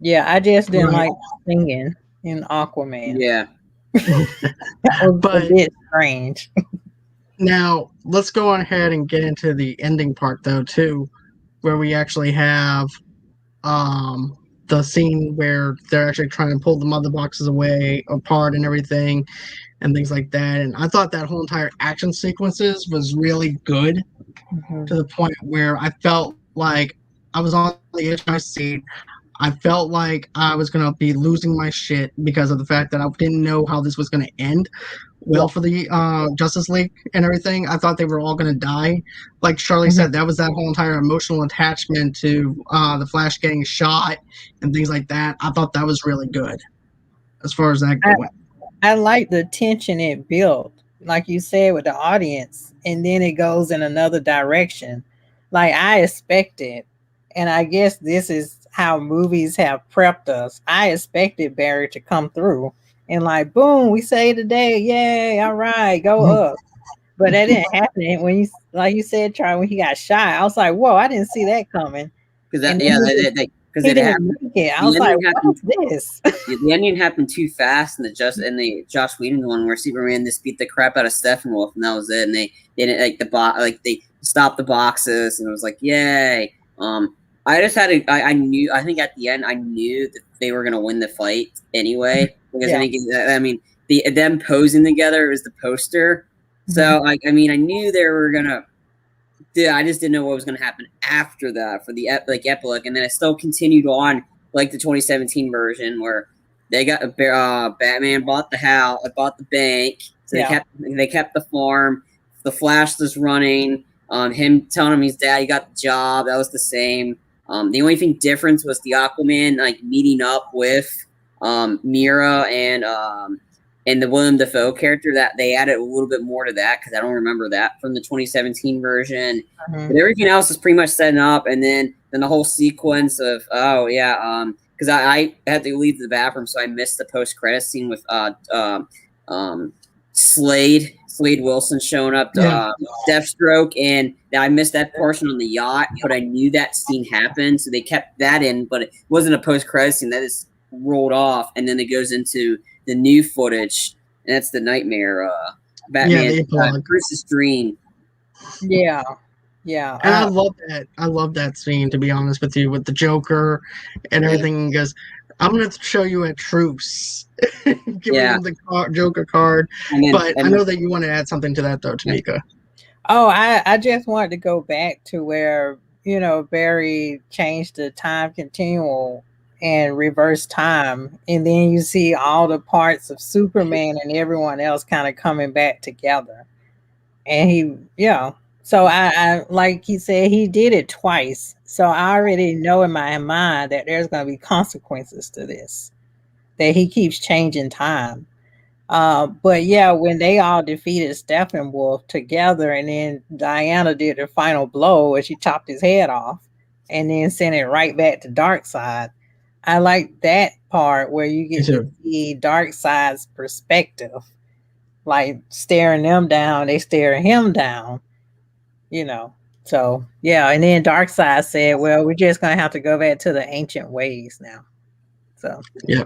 Yeah, I just didn't like singing in Aquaman. Yeah, that was a bit strange. Now let's go on ahead and get into the ending part though too, where we actually have the scene where they're actually trying to pull the mother boxes apart and everything and things like that. And I thought that whole entire action sequences was really good to the point where I felt like I was on the edge of my seat. I felt like I was going to be losing my shit because of the fact that I didn't know how this was going to end well for the Justice League and everything. I thought they were all going to die. Like Charlie said, that was that whole entire emotional attachment to the Flash getting shot and things like that. I thought that was really good as far as that went. I like the tension it built, like you said, with the audience, and then it goes in another direction. Like I expected, and I guess this is how movies have prepped us. I expected Barry to come through and boom, we saved the day, yay, all right, go up. But that didn't happen when you said, Charlie, when he got shot. I was like, whoa, I didn't see that coming. Because it happened. I was like, what is this? The ending happened too fast, and the Joss Whedon one where Superman just beat the crap out of Steppenwolf, and that was it. And they didn't they stopped the boxes, and it was like, yay. I just had I think at the end I knew that they were gonna win the fight anyway, because them posing together was the poster. So I knew they were gonna. I just didn't know what was gonna happen after that for the epilogue, and then it still continued on like the 2017 version where they got Batman bought the house, bought the bank, so they kept the farm. The Flash was running. Him telling him his dad he got the job, that was the same. The only thing difference was the Aquaman meeting up with Mira and the William Dafoe character, that they added a little bit more to that because I don't remember that from the 2017 version. But everything else is pretty much setting up, and then the whole sequence of because I had to leave the bathroom, so I missed the post credit scene with Slade Wilson showing up to Deathstroke, and I missed that portion on the yacht, but I knew that scene happened, so they kept that in, but it wasn't a post-credit scene. That is rolled off, and then it goes into the new footage, and that's the Nightmare Batman Bruce's dream. Yeah. Yeah. And I love that. I love that scene, to be honest with you, with the Joker and everything. He goes, "I'm going to show you a truce," giving him the Joker card. But I know that you want to add something to that, though, Tomeka. Oh, I just wanted to go back to where, Barry changed the time continuum and reverse time, and then you see all the parts of Superman and everyone else kind of coming back together. And so I like he said, he did it twice. So I already know in my mind that there's going to be consequences to this, that he keeps changing time. But yeah, when they all defeated Steppenwolf together, and then Diana did the final blow where she chopped his head off and then sent it right back to Darkseid. I like that part where you get to see Darkseid's perspective, like staring them down, they staring him down, So yeah, and then Darkseid said, "Well, we're just gonna have to go back to the ancient ways now." So yeah,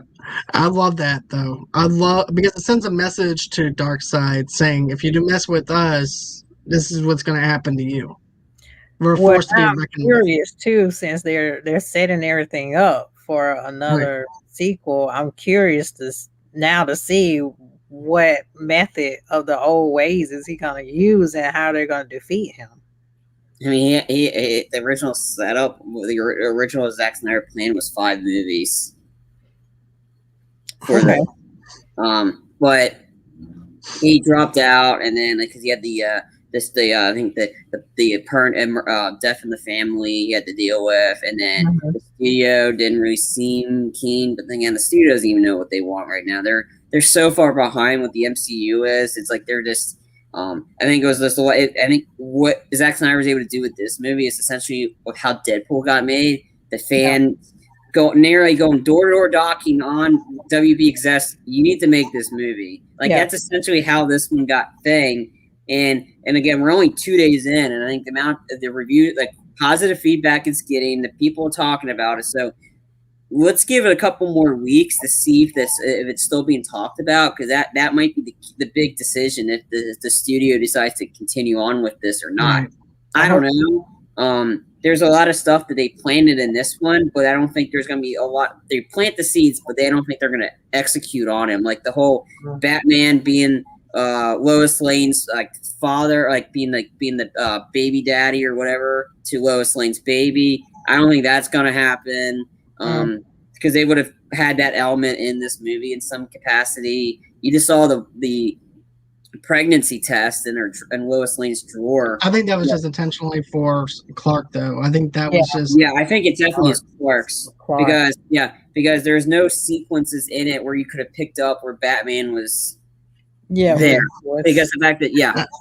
I love that though. I love because it sends a message to Darkseid saying, "If you do mess with us, this is what's going to happen to you." We're forced to be reckoned with. Curious too, since they're setting everything up for another sequel. I'm curious to see what method of the old ways is he going to use and how they're going to defeat him. I mean, the original setup, the original Zack Snyder plan was 5 movies. Okay. But he dropped out, and then because he had I think the apparent death in the family he had to deal with, and then the studio didn't really seem keen. But then again, the studio doesn't even know what they want right now. They're so far behind what the MCU is. It's like they're just. I think it was this. I think what Zack Snyder was able to do with this movie is essentially how Deadpool got made. The fan going door-to-door knocking on WB execs. You need to make this movie. That's essentially how this one got thing. And again, we're only 2 days in, and I think the amount of the review, positive feedback it's getting, the people talking about it. So let's give it a couple more weeks to see if it's still being talked about, because that might be the big decision if the studio decides to continue on with this or not. I don't know. There's a lot of stuff that they planted in this one, but I don't think there's going to be a lot. They plant the seeds, but they don't think they're going to execute on them. Like the whole Batman being Lois Lane's father, being the baby daddy or whatever to Lois Lane's baby. I don't think that's going to happen. Because they would have had that element in this movie in some capacity. You just saw the pregnancy test in Lois Lane's drawer. I think that was just intentionally for Clark, though. I think that was just. Yeah, I think it definitely is Clark's. Because there's no sequences in it where you could have picked up where Batman was. Yeah, there because the fact that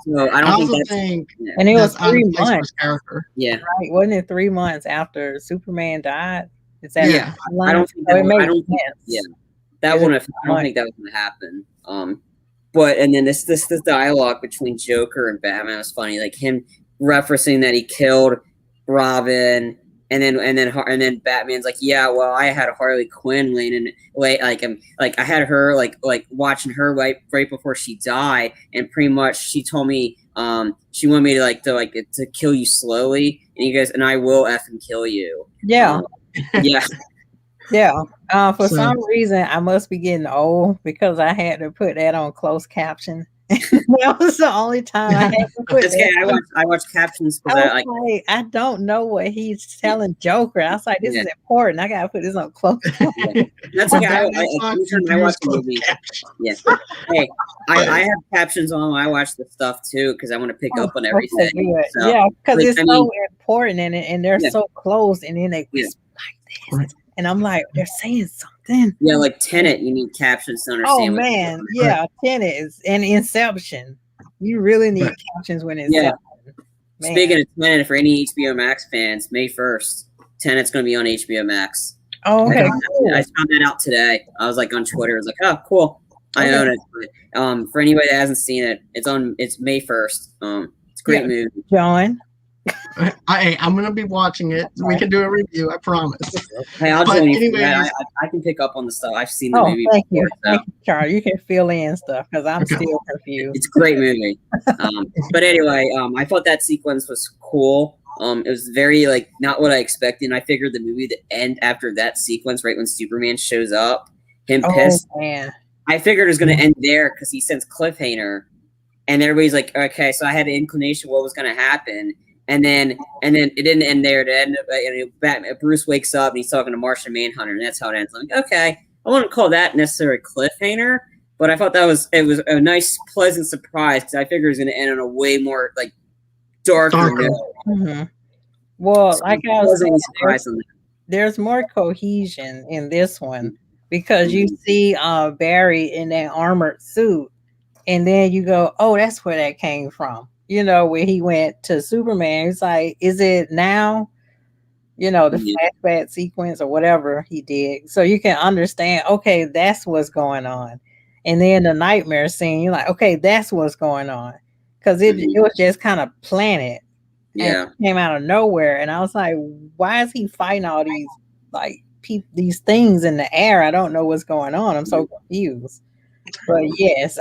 so I don't think and it was 3 months. Character. Yeah, right. Wasn't it 3 months after Superman died? Is that I don't think that. I don't think. Yeah, that wouldn't. I don't think that was going to happen. But and then this dialogue between Joker and Batman was funny. Like him referencing that he killed Robin. And then Batman's like, yeah, well, I had a Harley Quinn I had her watching her right before she died, and pretty much she told me she wanted me to kill you slowly, and you guys and I will effing kill you. Yeah. Yeah. For some reason, I must be getting old because I had to put that on closed caption. That was the only time I had to put that. I watch captions for that. I don't know what he's telling Joker. I was like, this is important. I gotta put this on closed. That's okay. I watch the movie. Yeah. Hey, I have captions on when I watch the stuff too because I want to pick up on everything. So, because it's so important and they're so close, and then they whisper like this, and I'm like, they're saying something. Yeah, like Tenet, you need captions to understand. Oh man, Tenet and Inception. You really need captions when it's Speaking of Tenet, for any HBO Max fans, May 1st, Tenet's going to be on HBO Max. Oh, okay. I found that out today. I was on Twitter. I was like, oh, cool. I own it. But, for anybody that hasn't seen it, it's May 1st. It's a great movie. John, I'm gonna be watching it. We can do a review. I promise. Hey, I'll But join you for that. anyways, I can pick up on the stuff. I've seen the Oh, movie thank before, you. so Thank you, Charlie. You can fill in stuff because I'm Okay. still confused. it's a great movie. But anyway, I thought that sequence was cool. It was very like not what I expected. And I figured the movie to end after that sequence, right when Superman shows up, him Oh pissed. man. I figured it was going to end there because he sends cliffhanger, and everybody's like, okay. So I had an inclination what was going to happen, and then it didn't end there. It ended up, Batman, Bruce wakes up and he's talking to Martian Manhunter, and that's how it ends. I'm like, okay, I wouldn't call that necessarily a cliffhanger, but I thought it was a nice, pleasant surprise because I figured it was going to end on a way more like darker note. Mm-hmm. Well, So like I I was wasn't saying, surprised on that. there's more cohesion in this one because you see Barry in that armored suit, and then you go, "Oh, that's where that came from." You know, where he went to Superman. It's like, is it now? You know, the flashback sequence or whatever he did, so you can understand. Okay, that's what's going on, and then the nightmare scene. You're like, okay, that's what's going on, because it was just kind of planted. And it came out of nowhere, and I was like, "Why is he fighting all these like these things in the air? I don't know what's going on. I'm so confused." But yes,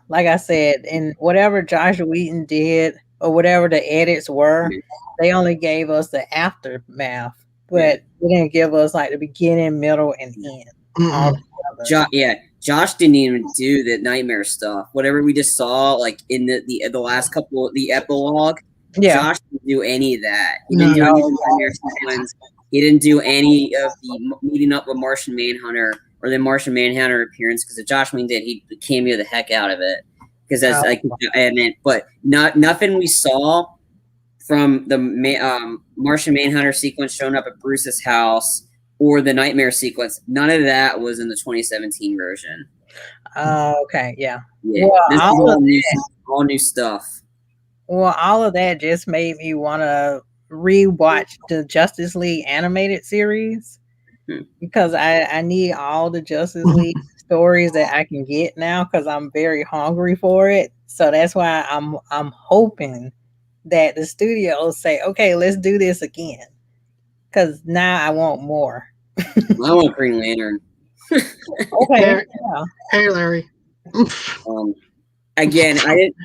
like I said, in whatever Josh Whedon did or whatever the edits were, they only gave us the aftermath, but they didn't give us like the beginning, middle, and end. Josh didn't even do the nightmare stuff. Whatever we just saw, like in the last couple of the epilogue, Josh didn't do any of that. He didn't do any of the nightmare sequence. He didn't do any of the meeting up with Martian Manhunter or the Martian Manhunter appearance because if Josh Whedon did, he cameo the heck out of it. Because that's but nothing we saw from the Martian Manhunter sequence showing up at Bruce's house or the nightmare sequence. None of that was in the 2017 version. Okay, yeah. Well, this is all new stuff. Well, all of that just made me want to rewatch the Justice League animated series because I need all the Justice League stories that I can get now because I'm very hungry for it. So that's why I'm hoping that the studios say, okay, let's do this again because now I want more. I want Green Lantern. Okay. Hey, Larry. Again, I didn't.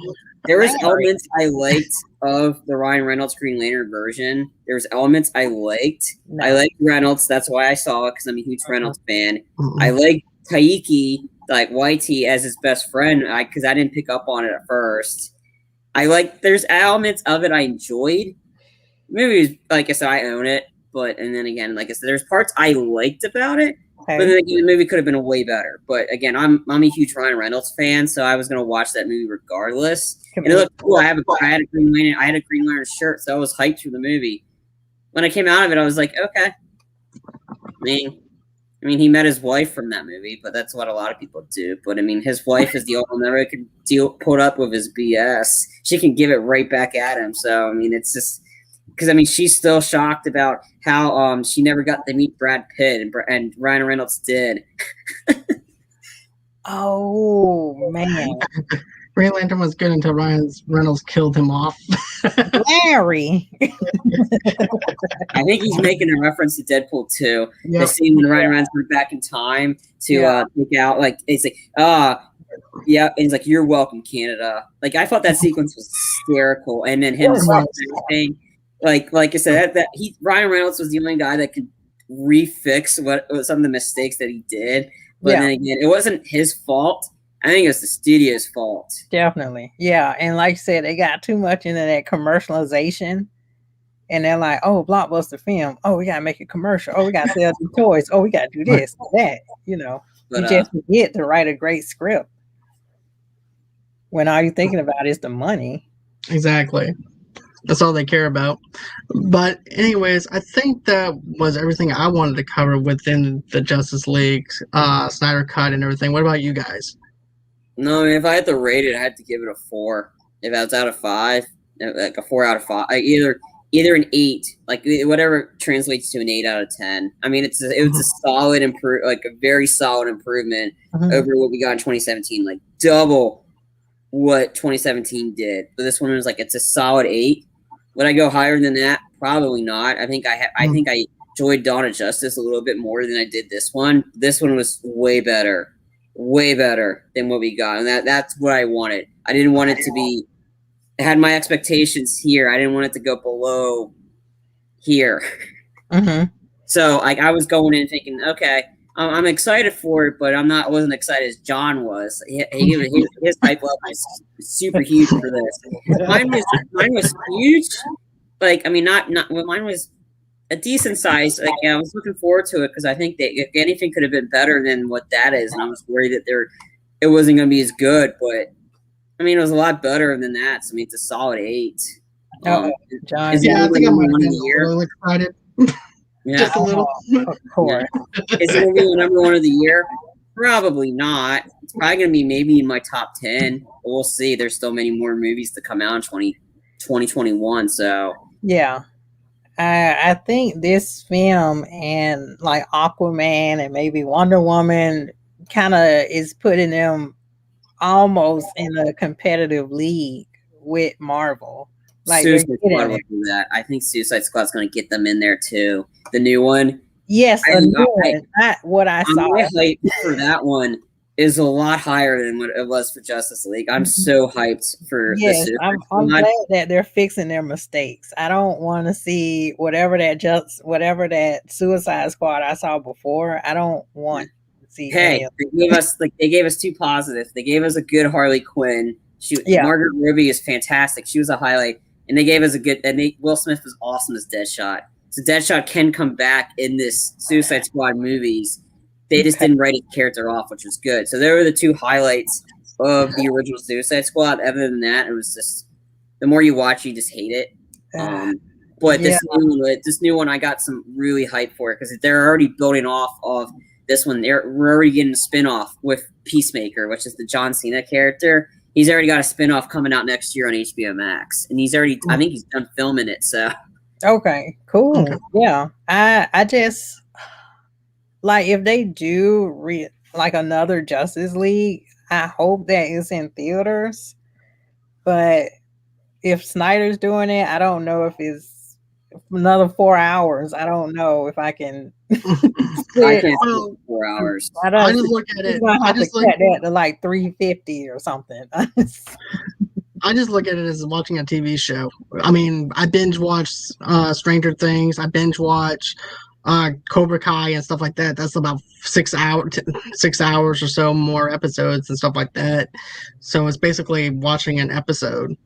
There was elements I liked of the Ryan Reynolds Green Lantern version. There was elements I liked. I liked Reynolds. That's why I saw it because I'm a huge Reynolds fan. I like Taiki, like Waititi, as his best friend because I didn't pick up on it at first. There's elements of it I enjoyed. Maybe, like I said, I own it. And then again, like I said, there's parts I liked about it. Okay. But then again, the movie could have been way better. But again, I'm a huge Ryan Reynolds fan, so I was gonna watch that movie regardless. And it looked cool. I had a Green Lantern shirt, so I was hyped for the movie. When I came out of it, I was like, okay. I mean, he met his wife from that movie, but that's what a lot of people do. But I mean, his wife is the only one that could put up with his BS. She can give it right back at him. So I mean, it's just. Because I mean, she's still shocked about how she never got to meet Brad Pitt and Ryan Reynolds did. Oh man, Green Lantern was good until Ryan Reynolds killed him off. Larry, I think he's making a reference to Deadpool 2. Yep. The scene when Ryan Reynolds went back in time to take out it's like yeah, and he's like, "You're welcome, Canada." Like I thought that sequence was hysterical, and then him thing. Like I said, Ryan Reynolds was the only guy that could refix some of the mistakes that he did. But then again, it wasn't his fault. I think it was the studio's fault. Definitely, yeah. And like I said, they got too much into that commercialization, and they're like, "Oh, blockbuster film. Oh, we gotta make a commercial. Oh, we gotta sell some toys. Oh, we gotta do this, that." You know, but, you just forget to write a great script when all you're thinking about is the money. Exactly. That's all they care about. But anyways, I think that was everything I wanted to cover within the Justice League, Snyder Cut and everything. What about you guys? No, I mean, if I had to rate it, I had to give it a 4. If I was out of 5, like a 4 out of 5. Either an 8, like whatever translates to an 8 out of 10. I mean, it was a solid like a very solid improvement over what we got in 2017, like double what 2017 did. But this one was like it's a solid 8. Would I go higher than that? Probably not. I think I think I enjoyed Dawn of Justice a little bit more than I did this one. This one was way better than what we got, and that's what I wanted. I didn't want it to be. I had my expectations here. I didn't want it to go below here. Mm-hmm. So like I was going in thinking, okay, I'm excited for it, but I wasn't excited as John was. His hype level was super huge for this. Mine was huge. Like I mean, not well, mine was a decent size. Like I was looking forward to it because I think that if anything could have been better than what that is, and I was worried that it wasn't going to be as good. But I mean, it was a lot better than that. So I mean, it's a solid 8. John. Is it I think I might have been a year? a little excited. Yeah. Just a little. Of course. Is it going to be the number 1 of the year? Probably not. It's probably going to be maybe in my top 10. But we'll see. There's still many more movies to come out in 2021. So Yeah. I think this film and like Aquaman and maybe Wonder Woman kind of is putting them almost in a competitive league with Marvel. Like Suicide Squad will do that. I think Suicide Squad's going to get them in there too. The new one. Yes, a new one. Not what I saw. My hype for that one is a lot higher than what it was for Justice League. I'm so hyped for yes, this. I'm glad that they're fixing their mistakes. I don't want to see whatever that Suicide Squad I saw before. I don't want to see. Hey, they gave us 2 positives. They gave us a good Harley Quinn. Margaret Robbie is fantastic. She was a highlight, and they gave us a good. And Will Smith was awesome as Deadshot. So Deadshot can come back in this Suicide Squad movies. They just didn't write his character off, which was good. So there were the 2 highlights of the original Suicide Squad. Other than that, it was just the more you watch, you just hate it. But this new one, I got some really hype for it because they're already building off of this one. We're already getting a spinoff with Peacemaker, which is the John Cena character. He's already got a spinoff coming out next year on HBO Max, and I think he's done filming it. So okay, cool. Okay. Yeah, I just. Like if they do like another Justice League, I hope that it's in theaters. But if Snyder's doing it, I don't know if it's another 4 hours. I don't know if I can. I can't do 4 hours. I just look at it. I just look at that to like 350 or something. I just look at it as watching a TV show. I mean, I binge watch Stranger Things. I binge watch. Cobra Kai and stuff like that. That's about 6 hours or so more episodes and stuff like that. So it's basically watching an episode.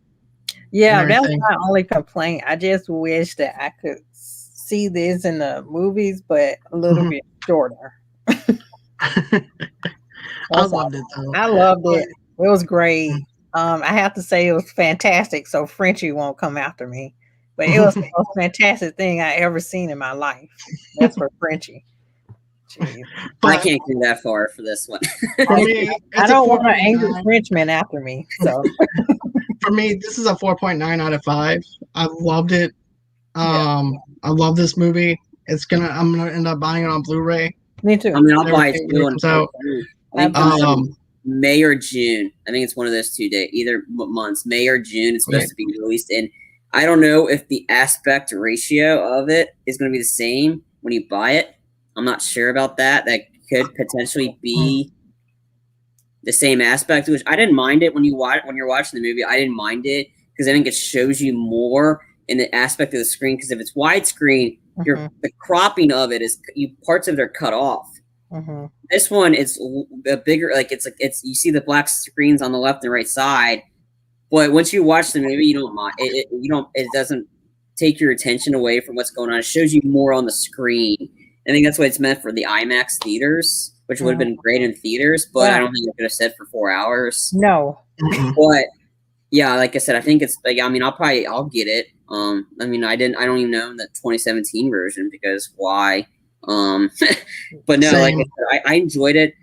Yeah, that was my only complaint. I just wish that I could see this in the movies, but a little bit shorter. I loved it though. I loved it. It was great. I have to say it was fantastic. So Frenchie won't come after me. But it was the most fantastic thing I ever seen in my life. That's for Frenchie. Jeez. I can't go that far for this one. I don't want an angry Frenchman after me. So for me, this is a 4.9 out of 5. I loved it. I love this movie. I'm gonna end up buying it on Blu-ray. Me too. I mean, I'll buy it too. May or June. I think it's one of those 2 days, either months. May or June. It's supposed to be released in. I don't know if the aspect ratio of it is going to be the same when you buy it. I'm not sure about that. That could potentially be the same aspect, which I didn't mind it when you're watching the movie. I didn't mind it because I think it shows you more in the aspect of the screen. Because if it's widescreen, the cropping of it is parts of it are cut off. This one, it's a bigger, it's you see the black screens on the left and right side. But once you watch the movie, you don't mind it. It doesn't take your attention away from what's going on. It shows you more on the screen. I think that's what it's meant for the IMAX theaters, which would have been great in theaters. But I don't think it could have said for 4 hours. No. But yeah, like I said, I think it's like. I mean, I'll get it. I mean, I don't even know the 2017 version because why? But no, like I said, I enjoyed it.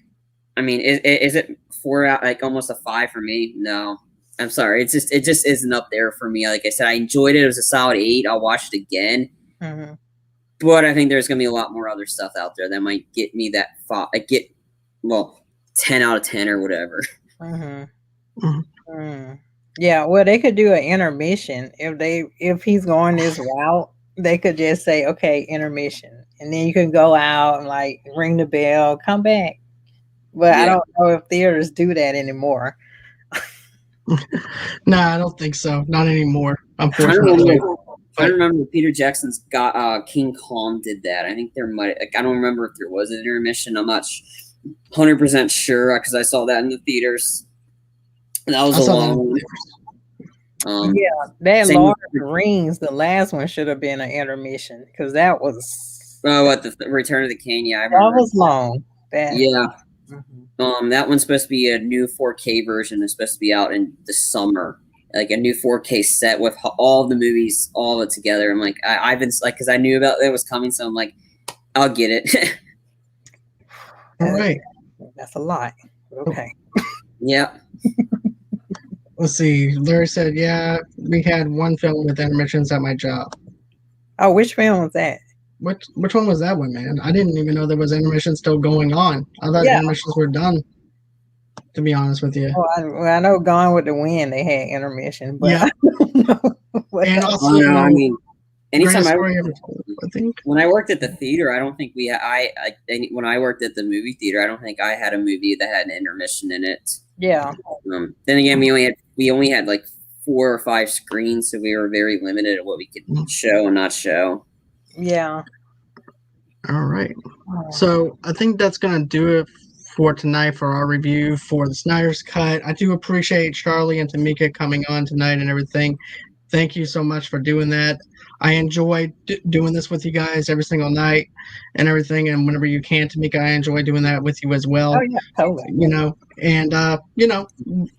I mean, is it 4 out? Like almost a 5 for me? No. I'm sorry. It just isn't up there for me. Like I said, I enjoyed it. It was a solid 8. I'll watch it again. But I think there's going to be a lot more other stuff out there that might get me that 10 out of 10 or whatever. Yeah, well, they could do an intermission if he's going this route. They could just say, "Okay, intermission," and then you can go out and like ring the bell, come back. But I Yeah. don't know if theaters do that anymore. No, I don't think so. Not anymore, I unfortunately. remember Peter Jackson's got King Kong did that. I think there might. Like, I don't remember if there was an intermission. I'm not 100% sure because I saw that in the theaters. And that was a long one. Yeah, that same Lord of with- the Rings, the last one should have been an intermission because that was what the Return of the King? Yeah, I that remember. was long. Yeah. Mhm. That one's supposed to be a new 4K version. It's supposed to be out in the summer, like a new 4K set with all the movies, all of it together. I'm like, I've been like, because I knew about it was coming, so I'm like, I'll get it. All right. That's a lot. Okay. Yeah. Let's see. Larry said, "Yeah, we had one film with intermissions at my job." Oh, which film was that? Which one was that one, man? I didn't even know there was intermission still going on. I thought intermissions were done. To be honest with you. I know Gone with the Wind they had intermission, but Yeah. I don't know what And else. also, I mean, anytime Greatest Story Ever Told, I think. when I worked at the theater, I don't think when I worked at the movie theater, I don't think I had a movie that had an intermission in it. Yeah. Then again, we only had like 4 or 5 screens, so we were very limited at what we could show and not show. Yeah. All right. So I think that's going to do it for tonight for our review for the Snyder's Cut. I do appreciate Charlie and Tomeka coming on tonight and everything. Thank you so much for doing that. I enjoy doing this with you guys every single night and everything. And whenever you can, Tomeka, I enjoy doing that with you as well. Oh, yeah, totally. You know, and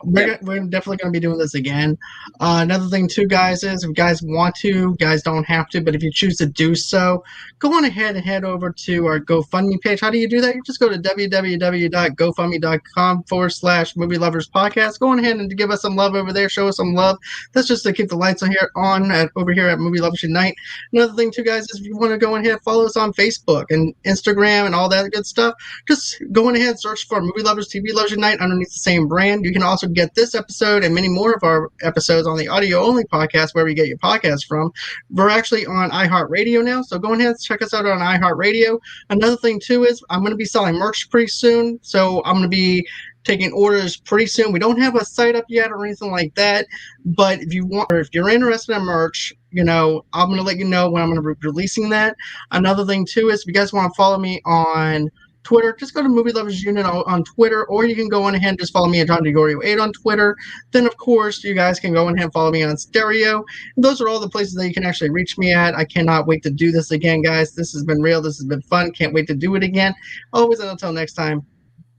we're definitely going to be doing this again. Another thing too, guys, is if you guys want to, you guys don't have to, but if you choose to do so, go on ahead and head over to our GoFundMe page. How do you do that? You just go to www.gofundme.com/movie lovers podcast. Go on ahead and give us some love over there. Show us some love. That's just to keep the lights on over here at Movie Lovers Unite. Another thing too, guys, is if you want to go ahead and follow us on Facebook and Instagram and all that good stuff, just go on ahead and search for Movie Lovers TV Lovers Unite underneath the same brand. You can also get this episode and many more of our episodes on the audio only podcast, wherever you get your podcast from. We're actually on iHeartRadio now, so go ahead and check us out on iHeartRadio. Another thing too is I'm going to be selling merch pretty soon, so I'm going to be taking orders pretty soon. We don't have a site up yet or anything like that, but if you want, or if you're interested in merch, I'm going to let you know when I'm going to be releasing that. Another thing too is if you guys want to follow me on Twitter, just go to Movie Lovers Unit on Twitter, or you can go on ahead and just follow me at John DeGorio8 on Twitter. Then, of course, you guys can go on ahead and follow me on Stereo. And those are all the places that you can actually reach me at. I cannot wait to do this again, guys. This has been real. This has been fun. Can't wait to do it again. Always, and until next time,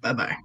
bye-bye.